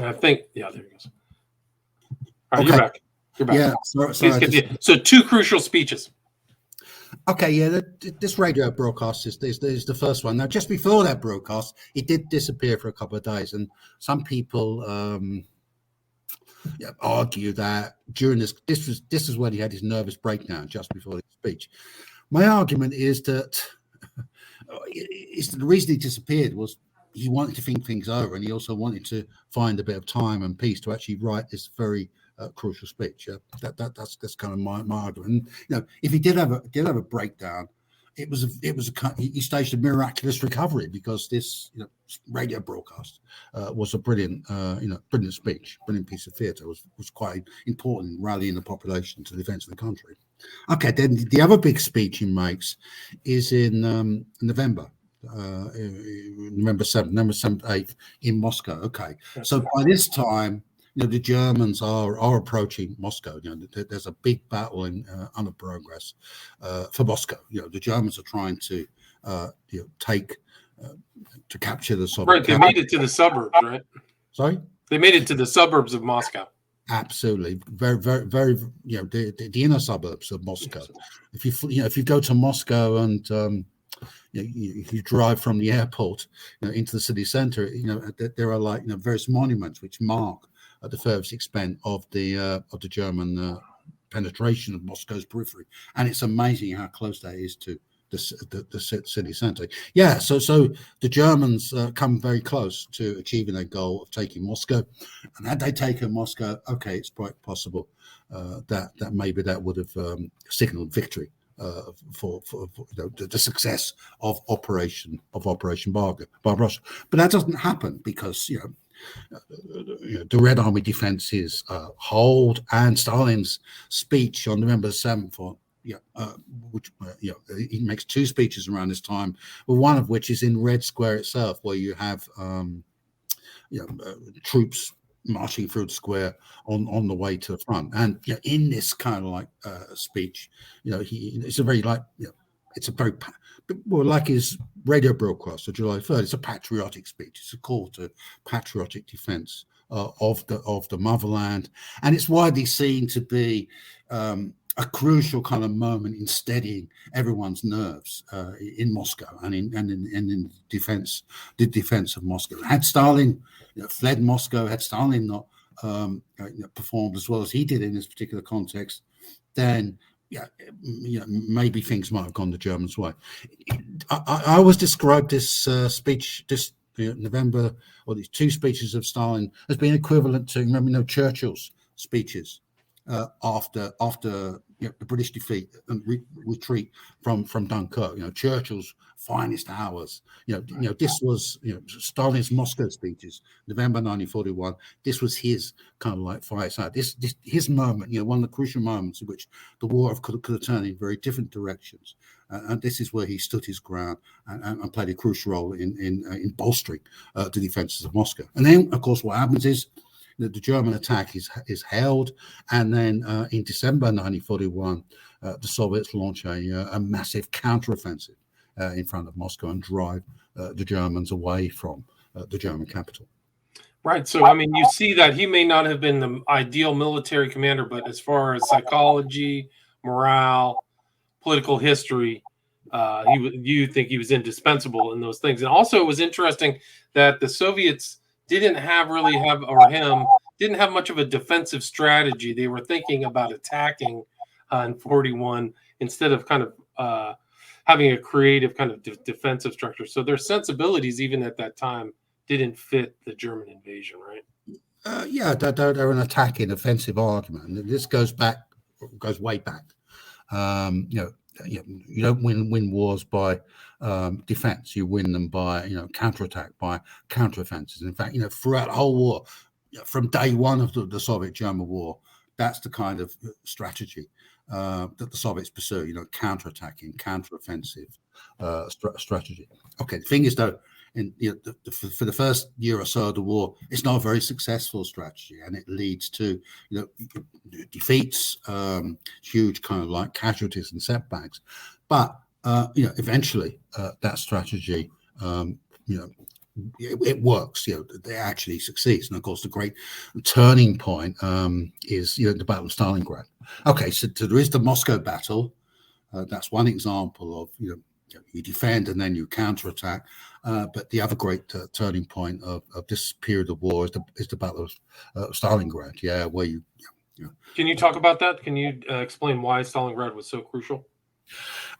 I think, there he goes. All right, okay. You're back. Yeah, so two crucial speeches. Okay, yeah, this radio broadcast is the first one. Now, just before that broadcast, he did disappear for a couple of days, and some people argue that during this is when he had his nervous breakdown just before his speech. My argument is that the reason he disappeared was he wanted to think things over, and he also wanted to find a bit of time and peace to actually write this very crucial speech. That's kind of my argument. And, if he did have a breakdown, he staged a miraculous recovery, because this radio broadcast was a brilliant speech, brilliant piece of theatre. Was quite important in rallying the population to the defence of the country. Okay, then the other big speech he makes is in November 7th, 8th in Moscow. Okay, so by this time, the Germans are approaching Moscow. There's a big battle under progress for Moscow. The Germans are trying to capture the Soviet. Right, they made it to the suburbs, right? Sorry, they made it to the suburbs of Moscow. Absolutely, very, very, very. The inner suburbs of Moscow. If you go to Moscow and if you drive from the airport into the city centre, there are various monuments which mark at the furthest extent of the German penetration of Moscow's periphery. And it's amazing how close that is to the city centre. Yeah, so the Germans come very close to achieving their goal of taking Moscow, and had they taken Moscow, okay, it's quite possible that maybe that would have signalled victory for the success of Operation Barbarossa. But that doesn't happen because the Red Army defences hold, and Stalin's speech on November 7th, he makes two speeches around this time, one of which is in Red Square itself, where you have troops marching through the square on the way to the front. And in this kind of speech, it's a very it's a very like his radio broadcast of July 3rd. It's a patriotic speech. It's a call to patriotic defence of the motherland, and it's widely seen to be a crucial kind of moment in steadying everyone's nerves in Moscow and in the defense of Moscow. Had Stalin fled Moscow, had Stalin not performed as well as he did in this particular context, then maybe things might have gone the Germans' way. I always describe this speech, this November, or these two speeches of Stalin, as being equivalent to Churchill's speeches after the British defeat and retreat from Dunkirk. Churchill's finest hours. This was Stalin's Moscow speeches, November 1941. This was his kind of fireside. This his moment. One of the crucial moments in which the war could have turned in very different directions. And this is where he stood his ground and played a crucial role in bolstering the defences of Moscow. And then, of course, what happens is the German attack is held, and then in December 1941, the Soviets launch a massive counteroffensive in front of Moscow and drive the Germans away from the German capital. Right. So, you see that he may not have been the ideal military commander, but as far as psychology, morale, political history, you think he was indispensable in those things. And also, it was interesting that the Soviets didn't have much of a defensive strategy. They were thinking about attacking in 41 instead of kind of having a creative kind of defensive structure. So their sensibilities, even at that time, didn't fit the German invasion, right? They're an attacking offensive argument. This goes way back. You don't win wars by defense. You win them by counterattack, by counteroffensives. In fact, throughout the whole war, from day one of the Soviet-German war, that's the kind of strategy that the Soviets pursue. Counterattacking, counteroffensive strategy. Okay, the thing is though, for the first year or so of the war, it's not a very successful strategy, and it leads to defeats, huge kind of casualties and setbacks. But eventually that strategy, it works. It actually succeeds, and of course the great turning point is the Battle of Stalingrad. Okay, so there is the Moscow battle. That's one example of you defend and then you counterattack. But the other great turning point of this period of war is the Battle of Stalingrad. Yeah, where you. Can you talk about that? Can you explain why Stalingrad was so crucial?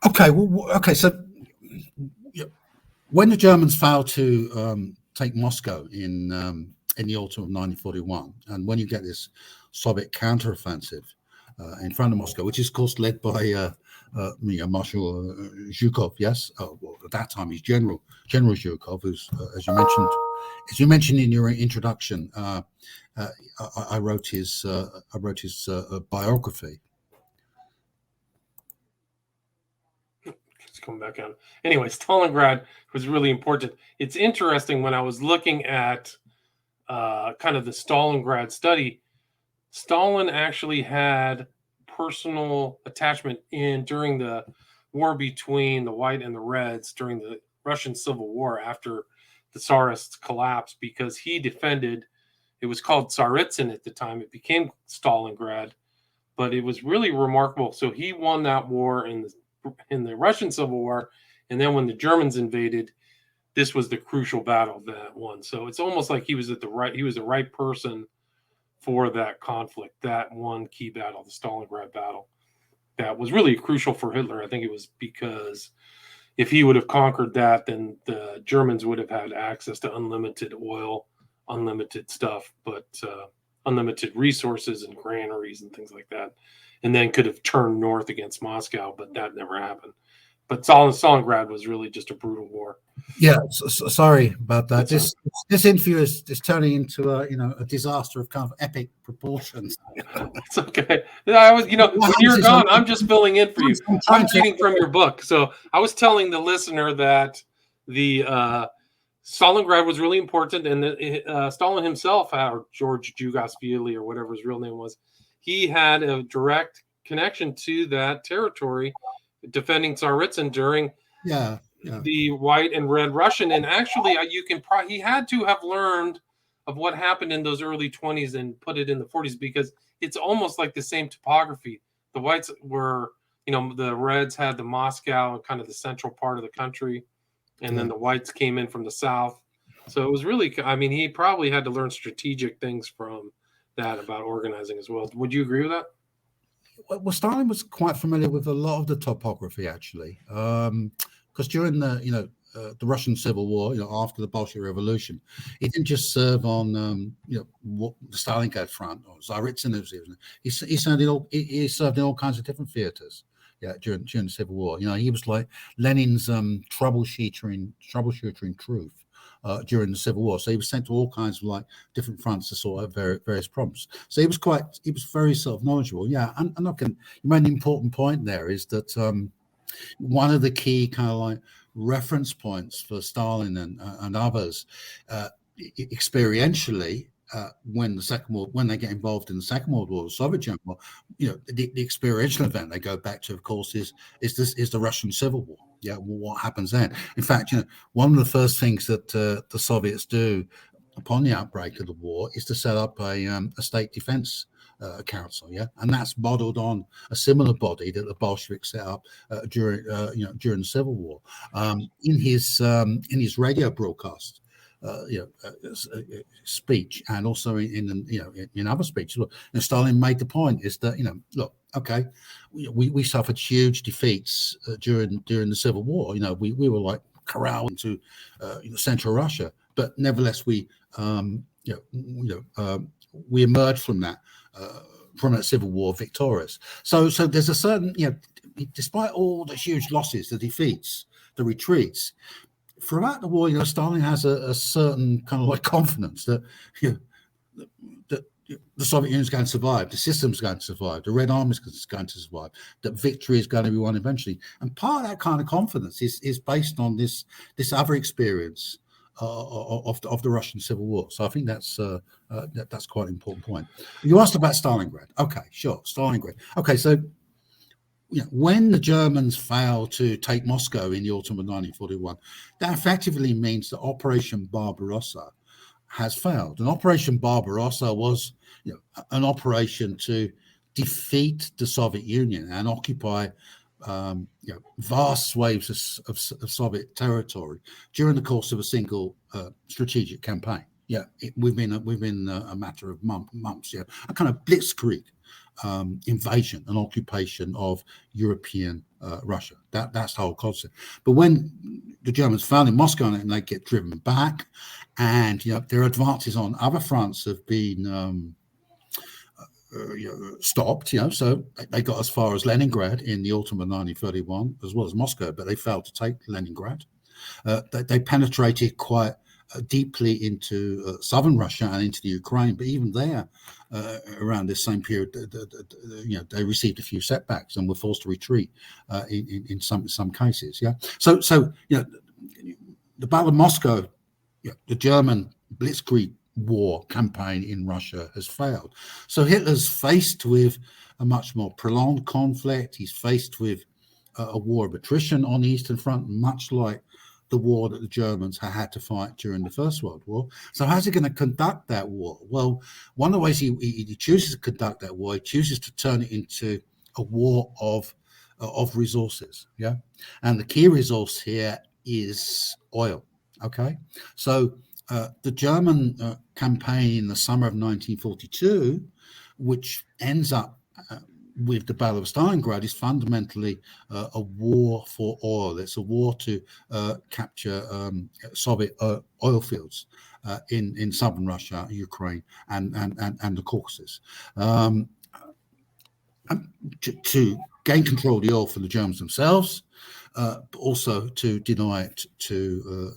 Okay. So when the Germans failed to take Moscow in the autumn of 1941, and when you get this Soviet counteroffensive in front of Moscow, which is of course led by Marshal Zhukov, yes. At that time, he's General Zhukov, who's as you mentioned in your introduction. I wrote his biography. It's coming back on. Anyway, Stalingrad was really important. It's interesting when I was looking at kind of the Stalingrad study. Stalin actually had personal attachment during the war between the White and the Reds during the Russian Civil War after the Tsarists collapsed, because he defended. It was called Tsaritsyn at the time. It became Stalingrad, but it was really remarkable. So he won that war in the Russian Civil War, and then when the Germans invaded, this was the crucial battle that won. So it's almost like he was the right person for that conflict, that one key battle, the Stalingrad battle, that was really crucial for Hitler. I think it was because if he would have conquered that, then the Germans would have had access to unlimited oil, unlimited stuff, but unlimited resources and granaries and things like that, and then could have turned north against Moscow, but that never happened. But Stalingrad was really just a brutal war. Yeah, sorry about that. This interview is turning into a disaster of kind of epic proportions. It's okay. I was, when you're gone, I'm just filling in for you. I'm reading from your book. So I was telling the listener that the Stalingrad was really important, and Stalin himself, or George Jugasvili, or whatever his real name was, he had a direct connection to that territory, defending Tsaritsyn during the White and Red Russian. And actually, he had to have learned of what happened in those early 20s and put it in the 40s, because it's almost like the same topography. The Whites were, the Reds had the Moscow and kind of the central part of the country, and then the Whites came in from the south. So it was really, he probably had to learn strategic things from that about organizing as well. Would you agree with that? Well, Stalin was quite familiar with a lot of the topography, actually, because during the Russian Civil War, after the Bolshevik Revolution, he didn't just serve on the Stalingrad front or Tsaritsyn. He served in all kinds of different theaters. Yeah, during the Civil War, he was like Lenin's troubleshooter in truth. During the Civil War, so he was sent to all kinds of different fronts to sort out various problems. So he was very sort of knowledgeable. Yeah, and you made an important point there, is that one of the key kind of reference points for Stalin and others experientially when they get involved in the Second World War, the Soviet German War, the experiential event they go back to, of course, is the Russian Civil War. Yeah, what happens then? In fact, one of the first things that the Soviets do upon the outbreak of the war is to set up a state defense council. Yeah, and that's modeled on a similar body that the Bolsheviks set up during the Civil War. In his radio broadcast, speech, and also in other speeches, Stalin made the point is that look, okay, we suffered huge defeats during the Civil War. We were corralled into central Russia, but nevertheless we emerged from that Civil War victorious. So there's a certain despite all the huge losses, the defeats, the retreats, throughout the war, Stalin has a certain kind of confidence that that the Soviet Union is going to survive, the system's going to survive, the Red Army is going to survive, that victory is going to be won eventually. And part of that kind of confidence is based on this other experience of the Russian Civil War. So I think that's quite an important point. You asked about Stalingrad. Okay, sure, Stalingrad. Okay, so when the Germans failed to take Moscow in the autumn of 1941, that effectively means that Operation Barbarossa has failed. And Operation Barbarossa was an operation to defeat the Soviet Union and occupy vast swathes of Soviet territory during the course of a single strategic campaign. Yeah, within a matter of months. Yeah, a kind of blitzkrieg invasion and occupation of European Russia. That's the whole concept. But when the Germans found in Moscow and they get driven back, and their advances on other fronts have been stopped. So they got as far as Leningrad in the autumn of 1931, as well as Moscow, but they failed to take Leningrad. They penetrated quite deeply into southern Russia and into the Ukraine, but even there, around this same period, they received a few setbacks and were forced to retreat in some cases. Yeah, so the Battle of Moscow, the German blitzkrieg war campaign in Russia has failed. So Hitler's faced with a much more prolonged conflict. He's faced with a war of attrition on the Eastern Front, much like the war that the Germans had to fight during the First World War. So how's he going to conduct that war? Well, one of the ways he chooses to conduct that war, he chooses to turn it into a war of resources. Yeah, and the key resource here is oil. Okay, so the German campaign in the summer of 1942, which ends up with the Battle of Stalingrad, is fundamentally a war for oil. It's a war to capture Soviet oil fields in southern Russia, Ukraine, and the Caucasus. To gain control of the oil for the Germans themselves, but also to deny it to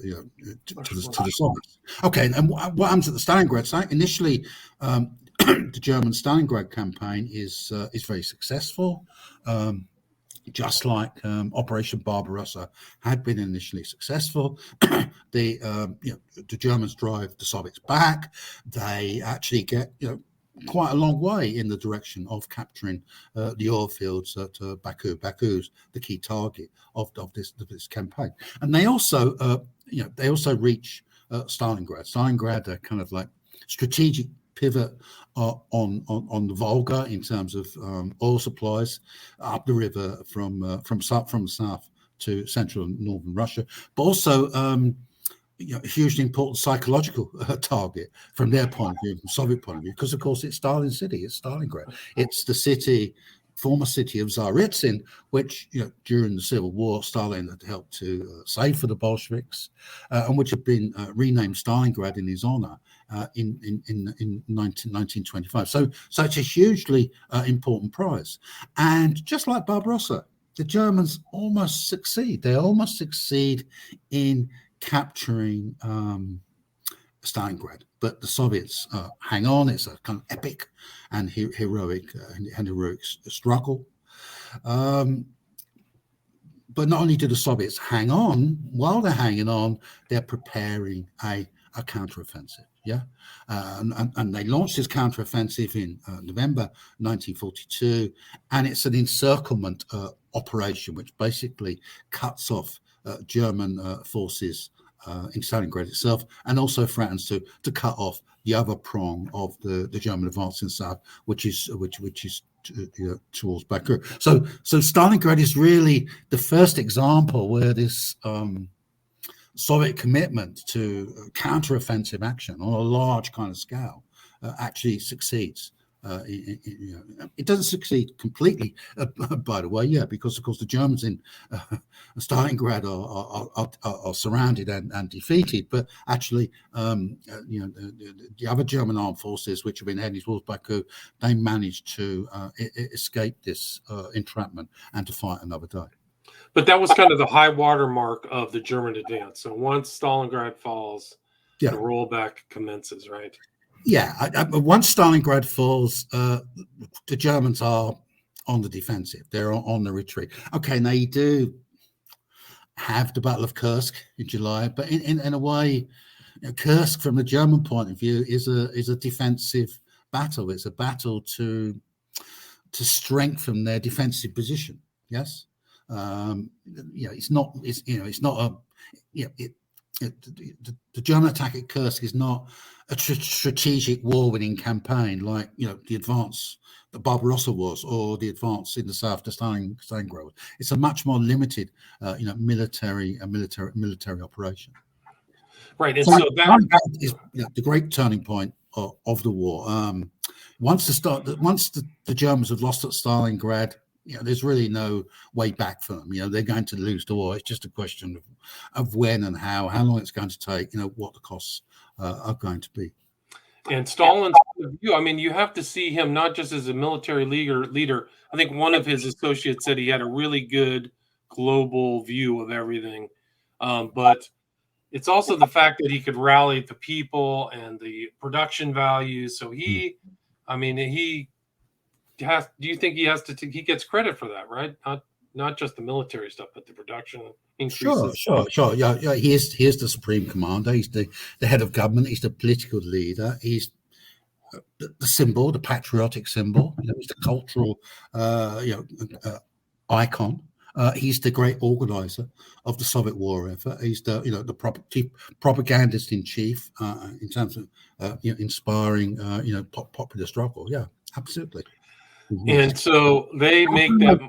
the Soviets. Okay, and what happens at the Stalingrad site? Initially, the German Stalingrad campaign is very successful, just like Operation Barbarossa had been initially successful. The Germans drive the Soviets back. They actually get quite a long way in the direction of capturing the oil fields at Baku. Baku's the key target of this campaign, and they also reach Stalingrad. Stalingrad, a kind of like strategic pivot on the Volga in terms of oil supplies up the river from the south to central and northern Russia, but also a hugely important psychological target from their point of view, from Soviet point of view, because of course it's Stalin's city, it's Stalingrad, it's the former city of Tsaritsyn, which during the Civil War Stalin had helped to save for the Bolsheviks, and which had been renamed Stalingrad in his honor in 1925. So it's a hugely important prize, and just like Barbarossa, the Germans almost succeed. They almost succeed in capturing Stalingrad, but the Soviets hang on. It's a kind of epic and heroic struggle. But not only do the Soviets hang on, while they're hanging on, they're preparing a counteroffensive. And they launched this counteroffensive in November 1942, and it's an encirclement operation which basically cuts off German forces in Stalingrad itself, and also threatens to cut off the other prong of the German advance in the south, which is towards Baku. So Stalingrad is really the first example where this Soviet commitment to counteroffensive action on a large kind of scale actually succeeds. It doesn't succeed completely, by the way, because of course the Germans in Stalingrad are surrounded and defeated, but actually, the other German armed forces which have been heading towards Baku, they managed to escape this entrapment and to fight another day. But that was kind of the high water mark of the German advance. So once Stalingrad falls, the rollback commences, right? Once Stalingrad falls, the Germans are on the defensive. They're on the retreat. Okay, now you do have the Battle of Kursk in July, but in a way, Kursk, from the German point of view, is a defensive battle. It's a battle to strengthen their defensive position. Yes, it's not. The German attack at Kursk is not a strategic war-winning campaign like the advance that Barbarossa was, or the advance in the south to Stalingrad. It's a much more limited, military operation. Right, and so that is the great turning point of the war. Once the Germans have lost at Stalingrad, there's really no way back for them. They're going to lose the war. It's just a question of when and how long it's going to take, what the costs are going to be. And Stalin's view, I mean, you have to see him not just as a military leader. I think one of his associates said he had a really good global view of everything. But it's also the fact that he could rally the people and the production values. So do you think he gets credit for that, right? Not just the military stuff, but the production increases. Sure. Yeah. He is the supreme commander. He's the head of government. He's the political leader. He's the symbol, the patriotic symbol. He's the cultural, icon. He's the great organizer of the Soviet war effort. He's the propagandist in chief in terms of inspiring popular struggle. Yeah, absolutely. And so they make that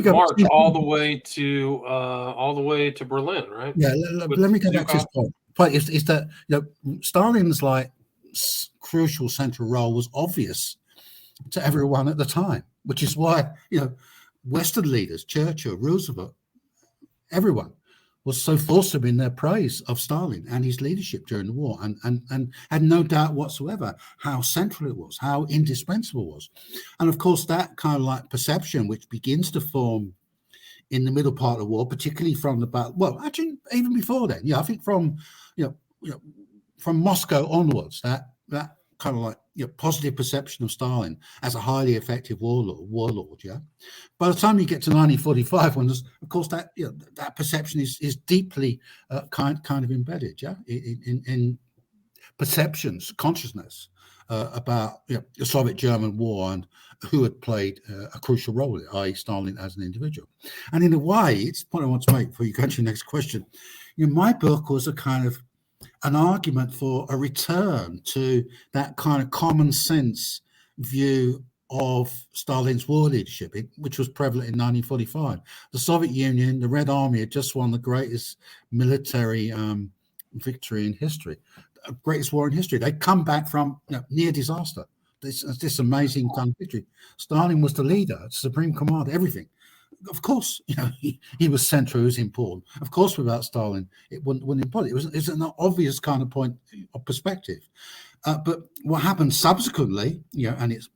march all the way to Berlin, right? Yeah, let me go back to this point point is that Stalin's like crucial central role was obvious to everyone at the time, which is why Western leaders, Churchill, Roosevelt, everyone was so forceful in their praise of Stalin and his leadership during the war, and had no doubt whatsoever how central it was, how indispensable it was. And of course, that kind of like perception, which begins to form in the middle part of the war, particularly from the battle. Well, actually, even before then, I think from from Moscow onwards, that kind of like positive perception of Stalin as a highly effective warlord. Yeah. By the time you get to 1945, when there's, of course, that that perception is deeply kind of embedded. Yeah. In perceptions, consciousness about the Soviet-German war and who had played a crucial role in it, i.e. Stalin as an individual. And in a way, it's the point I want to make before you go to your next question. My book was a kind of an argument for a return to that kind of common sense view of Stalin's war leadership, which was prevalent in 1945. The Soviet Union, the Red Army, had just won the greatest military victory in history, greatest war in history. They'd come back from near disaster. This amazing kind of victory. Stalin was the leader, supreme commander, everything. Of course, he was central, he was important. Of course, without Stalin, it wouldn't important. It's an obvious kind of point of perspective. But what happened subsequently, and it's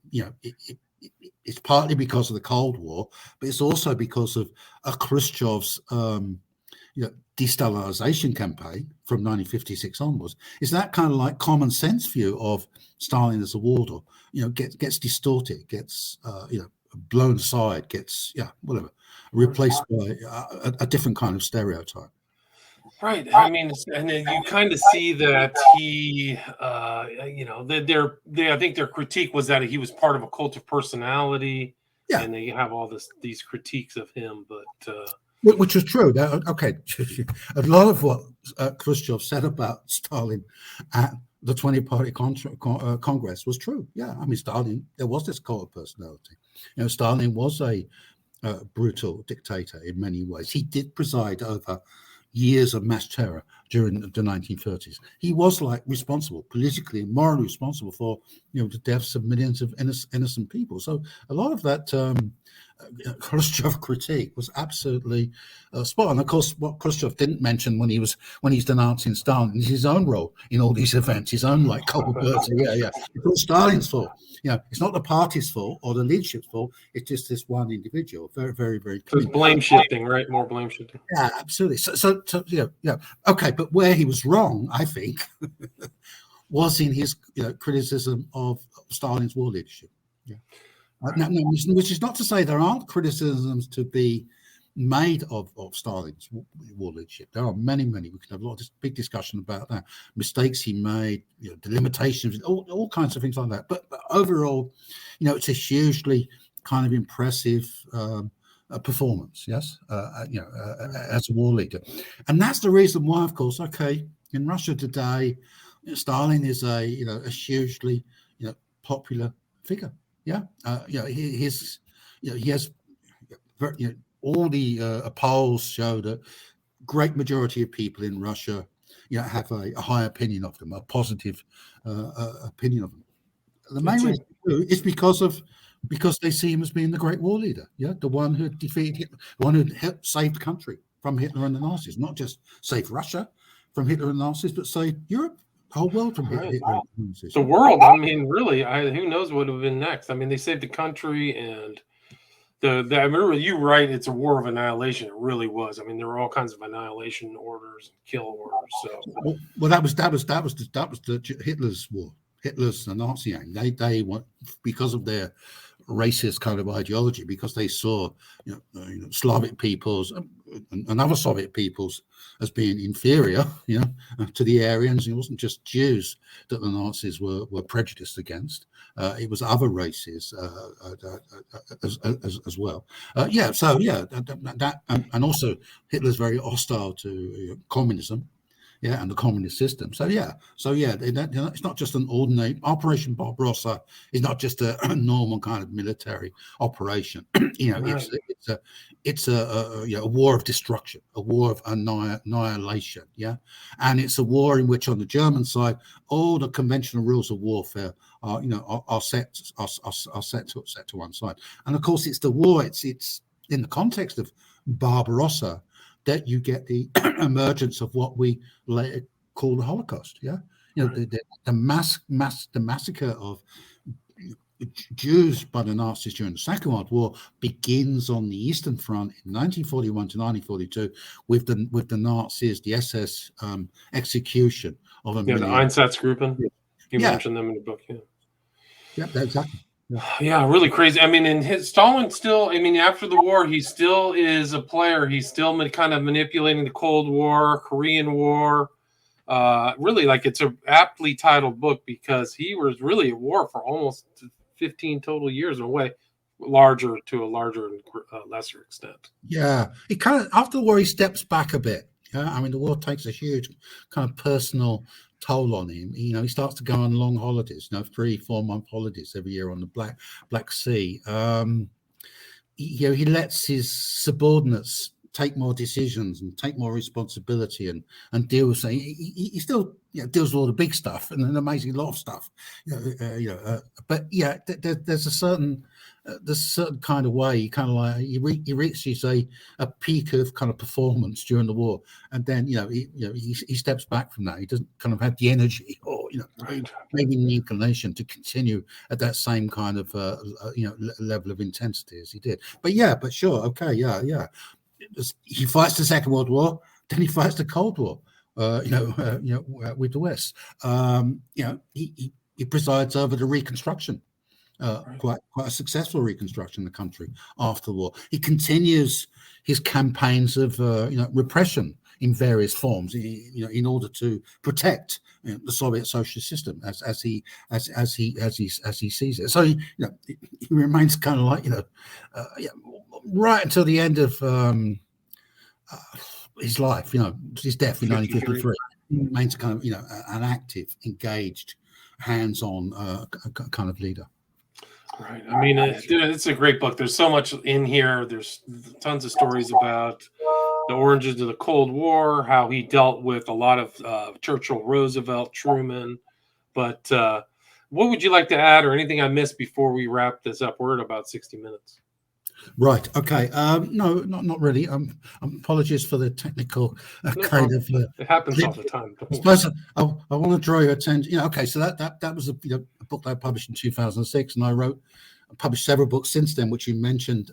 partly because of the Cold War, but it's also because of Khrushchev's de-Stalinization campaign from 1956 onwards, is that kind of like common sense view of Stalin as a warlord, gets distorted, gets blown aside, gets replaced by a different kind of stereotype. Right. I mean, and then you kind of see that he, I think their critique was that he was part of a cult of personality, and they have all these critiques of him, but. Which was true. Okay, a lot of what Khrushchev said about Stalin at the 20-party Congress was true. Yeah, I mean, Stalin, there was this cult of personality. Stalin was a brutal dictator in many ways. He did preside over years of mass terror during the 1930s. He was responsible, politically and morally responsible for the deaths of millions of innocent people. So a lot of that Khrushchev critique was absolutely spot on. Of course, what Khrushchev didn't mention when he's denouncing Stalin is his own role in all these events, his own culpability. It's not Stalin's fault. It's not the party's fault or the leadership's fault. It's just this one individual. Very, very, very clear. So blame shifting, right? More blame shifting. Yeah, absolutely. So okay, but where he was wrong, I think, was in his criticism of Stalin's war leadership. Yeah. Now, which is not to say there aren't criticisms to be made of Stalin's war leadership. There are many. We can have a lot of big discussion about that. Mistakes he made, the limitations, all kinds of things like that. But overall, it's a hugely kind of impressive performance. Yes, as a war leader, and that's the reason why, of course, in Russia today, Stalin is a hugely popular figure. Yeah, he has all the polls show that great majority of people in Russia, have a high opinion of them, a positive opinion of them. The main reason is because they see him as being the great war leader. Yeah, the one who defeated Hitler, the one who helped save the country from Hitler and the Nazis, not just save Russia from Hitler and the Nazis, but save Europe. The whole world from Hitler. The world. I mean, really, who knows what would have been next? I mean, they saved the country, and I remember you right. It's a war of annihilation. It really was. I mean, there were all kinds of annihilation orders, and kill orders. So, well, that was the Hitler's war. Hitler's the Nazi aim. They want, because of their racist kind of ideology, because they saw Slavic peoples and other Soviet peoples as being inferior, to the Aryans. It wasn't just Jews that the Nazis were prejudiced against; it was other races as well. And also Hitler's very hostile to communism. yeah, and the communist system. So yeah, it's not just an ordinary Operation Barbarossa. Is not just a normal kind of military operation. Right. It's a war of destruction, a war of annihilation. Yeah, and it's a war in which on the German side, all the conventional rules of warfare are set to one side. And of course, it's the war. It's in the context of Barbarossa that you get the emergence of what we later call the Holocaust. Yeah, Right. the massacre of Jews by the Nazis during the Second World War begins on the Eastern Front in 1941 to 1942 with the Nazis, the SS execution of a Yeah, the million. Einsatzgruppen. You Yeah, mentioned them in the book. Yeah. yeah, exactly. Yeah. Yeah, really crazy. I mean, and Stalin still, I mean, after the war, he still is a player. He's still kind of manipulating the Cold War, Korean War. Really, like it's a aptly titled book because he was really at war for almost 15 total years in a way, to a larger and lesser extent. Yeah, he kind of after the war he steps back a bit. Yeah, I mean the war takes a huge kind of personal toll on him. He starts to go on long holidays, 3-4 month holidays every year on the Black Sea. He lets his subordinates take more decisions and take more responsibility and deal with saying he still deals with all the big stuff and an amazing lot of stuff. But yeah, there's a certain kind of way, kind of like he reaches a peak of kind of performance during the war, and then he steps back from that. He doesn't kind of have the energy or Right. maybe the inclination to continue at that same kind of level of intensity as he did. But sure, okay, yeah. He fights the Second World War, then he fights the Cold War. With the West. He presides over the Reconstruction. Right. Quite a successful reconstruction in the country after the war. He continues his campaigns of repression in various forms, in order to protect the Soviet socialist system as he sees it. So he remains kind of like right until the end of his life, his death in 1953. He remains kind of an active, engaged, hands-on kind of leader. Right. I mean, it's a great book. There's so much in here. There's tons of stories about the origins of the Cold War, how he dealt with a lot of Churchill, Roosevelt, Truman. But what would you like to add, or anything I missed before we wrap this up? We're at about 60 minutes. Right. Okay. No, not really. Apologies for the technical kind of. It happens all the time. I suppose I want to draw your attention. Okay. So that was a book that I published in 2006, and I published several books since then, which you mentioned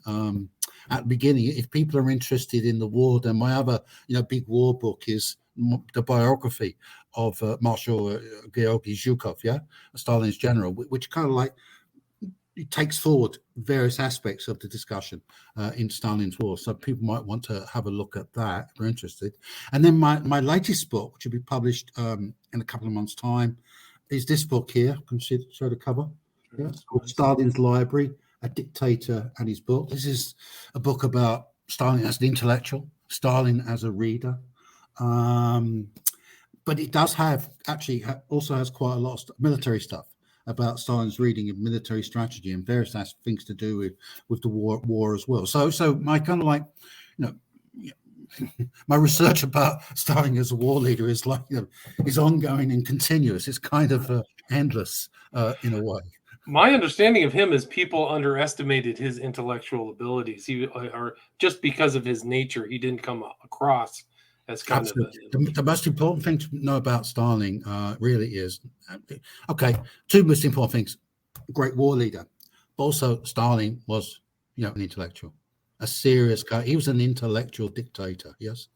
at the beginning. If people are interested in the war, then my other big war book is the biography of Marshal Georgy Zhukov, Stalin's general, which kind of like. It takes forward various aspects of the discussion in Stalin's war. So people might want to have a look at that if they're interested. And then my latest book, which will be published in a couple of months' time, is this book here. Can you show the cover? Yeah, it's called Stalin's Library, A Dictator and His Book. This is a book about Stalin as an intellectual, Stalin as a reader. But it does also has quite a lot of military stuff about Stalin's reading of military strategy and various things to do with the war as well. So my kind of like, my research about Stalin as a war leader is like, is ongoing and continuous. It's kind of endless in a way. My understanding of him is people underestimated his intellectual abilities. Or just because of his nature, he didn't come across as kind Absolutely. The most important thing to know about Stalin really is, two most important things: great war leader, but also Stalin was, an intellectual, a serious guy. He was an intellectual dictator, yes,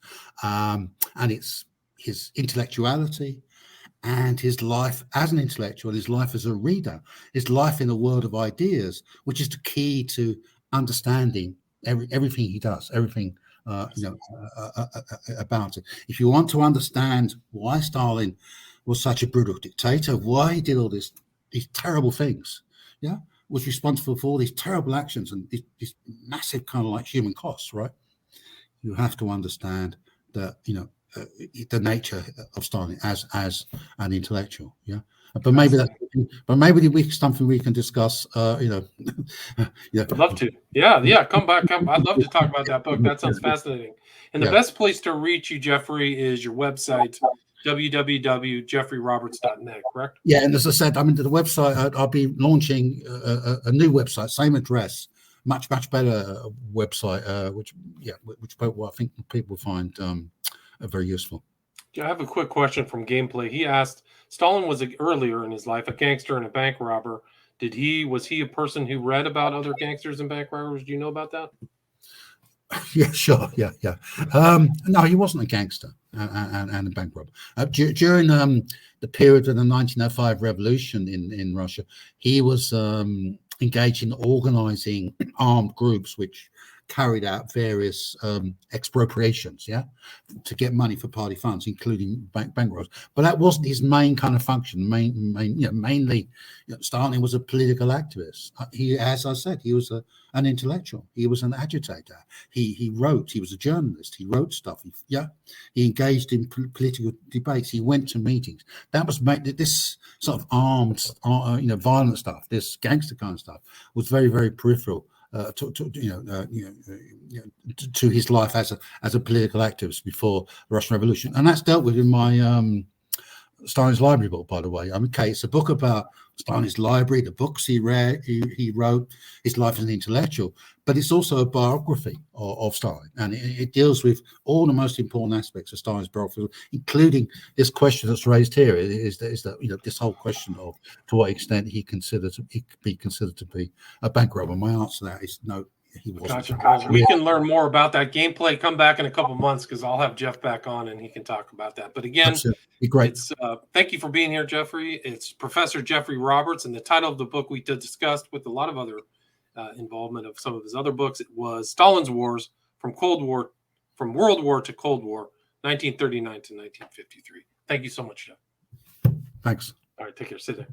and it's his intellectuality and his life as an intellectual, his life as a reader, his life in a world of ideas, which is the key to understanding everything he does, everything. About it. If you want to understand why Stalin was such a brutal dictator, why he did all these terrible things, was responsible for all these terrible actions and these massive kind of like human costs, right? You have to understand that the nature of Stalin as an intellectual. Yeah, but maybe something we can discuss. Yeah, I'd love to. Yeah, come back. I'd love to talk about that book. That sounds fascinating. And the best place to reach you, Geoffrey, is your website, www.geoffreyroberts.net, correct? Yeah, and as I said, I mean, the website, I'll be launching a new website, same address, much better website, which I think people find very useful. I have a quick question from Gameplay. He asked, Stalin was earlier in his life a gangster and a bank robber. Was he a person who read about other gangsters and bank robbers? Do you know about that? Yeah, sure. Yeah. No, he wasn't a gangster and a bank robber. During the period of the 1905 revolution in Russia, he was engaged in organizing armed groups which carried out various expropriations, to get money for party funds, including bank robberies. But that wasn't his main kind of function. Mainly, Stalin was a political activist. He, as I said, he was an intellectual. He was an agitator. He wrote. He was a journalist. He wrote stuff. He engaged in political debates. He went to meetings. That was this sort of armed, violent stuff. This gangster kind of stuff was very, very peripheral to his life as a political activist before the Russian Revolution, and that's dealt with in my Stalin's Library book, by the way. I mean, okay, it's a book about Stalin's library, the books he read, he wrote, his life as an intellectual, but it's also a biography of Stalin, and it deals with all the most important aspects of Stalin's biography, including this question that's raised here: is that this whole question of to what extent he could be considered to be a bank robber. My answer to that is no. He wasn't. Gotcha. We can learn more about that. Gameplay, come back in a couple months because I'll have Jeff back on and he can talk about that. But again, great. Thank you for being here, Geoffrey. It's Professor Geoffrey Roberts, and the title of the book we discussed with a lot of other involvement of some of his other books, it was Stalin's Wars from World War to Cold War, 1939 to 1953. Thank you so much, Jeff. Thanks. All right, take care. Stay there.